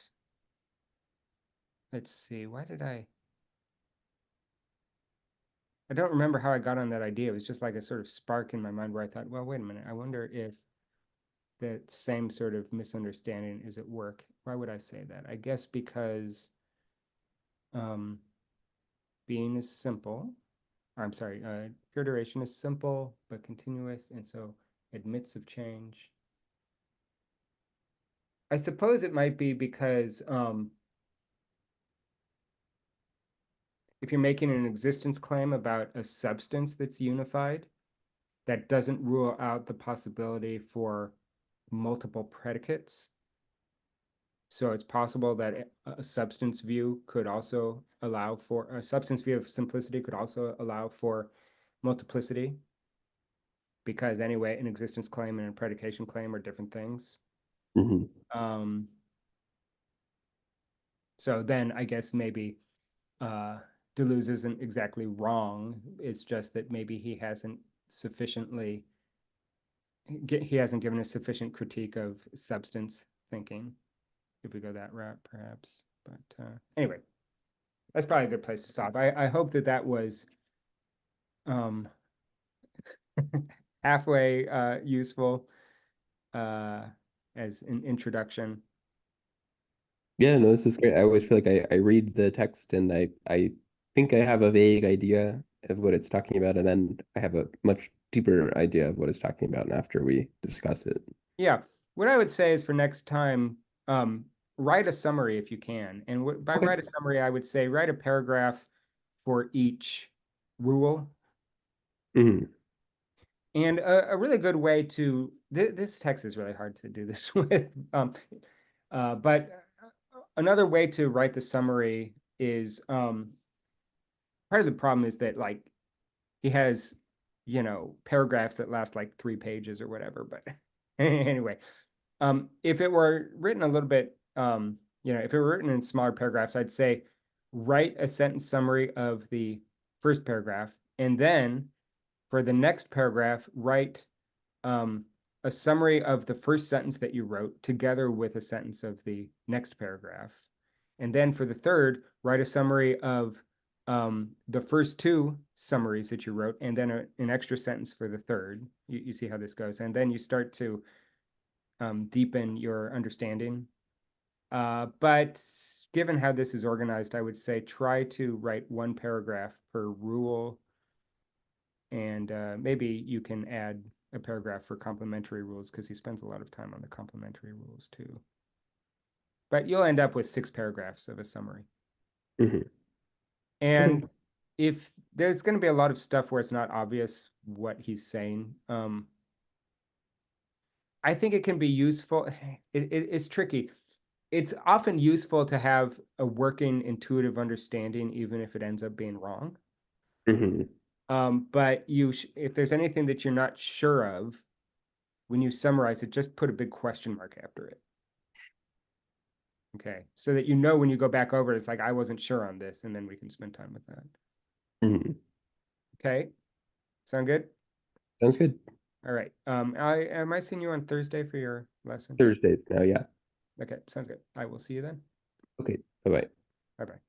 A: let's see, I don't remember how I got on that idea. It was just like a sort of spark in my mind where I thought, well, wait a minute, I wonder if that same sort of misunderstanding is at work. Why would I say that? I guess because um, being is simple. I'm sorry, pure duration is simple but continuous, and so admits of change. I suppose it might be because if you're making an existence claim about a substance that's unified, that doesn't rule out the possibility for multiple predicates. So it's possible that a substance view could also allow for a substance view of simplicity could also allow for multiplicity, because anyway, an existence claim and a predication claim are different things.
B: Hmm.
A: Um, so then I guess maybe uh, Deleuze isn't exactly wrong. It's just that maybe he hasn't given a sufficient critique of substance thinking, if we go that route, perhaps. But anyway, that's probably a good place to stop. I hope that that was um, halfway useful uh, as an introduction.
B: Yeah, no, this is great. I always feel like I read the text and I think I have a vague idea of what it's talking about, and then I have a much deeper idea of what it's talking about after we discuss it.
A: Yeah. What I would say is for next time, um, write a summary if you can. And by
B: Okay.
A: write a summary, I would say write a paragraph for each rule.
B: Hmm.
A: And a really good way to this text is really hard to do this with. But another way to write the summary is part of the problem is that like he has, paragraphs that last like 3 pages or whatever. But anyway, if it were written a little bit, if it were written in smaller paragraphs, I'd say write a sentence summary of the first paragraph, and then for the next paragraph, write um, a summary of the first sentence that you wrote together with a sentence of the next paragraph. And then for the third, write a summary of the first two summaries that you wrote, and then an extra sentence for the third. You see how this goes. And then you start to deepen your understanding. But given how this is organized, I would say try to write one paragraph per rule, and maybe you can add a paragraph for complementary rules because he spends a lot of time on the complementary rules too. But you'll end up with 6 paragraphs of a summary.
B: Hmm. Okay.
A: And if there's going to be a lot of stuff where it's not obvious what he's saying, I think it can be useful. It's tricky. It's often useful to have a working intuitive understanding, even if it ends up being wrong.
B: Hmm.
A: But if there's anything that you're not sure of, when you summarize it, just put a big question mark after it. Okay. So that when you go back over it, it's like, I wasn't sure on this, and then we can spend time with that.
B: Hmm.
A: Okay. Sound good?
B: Sounds good.
A: All right. Am I seeing you on Thursday for your lesson?
B: Thursdays now, yeah.
A: Okay, sounds good. I will see you then.
B: Okay. Bye-bye.
A: Bye bye.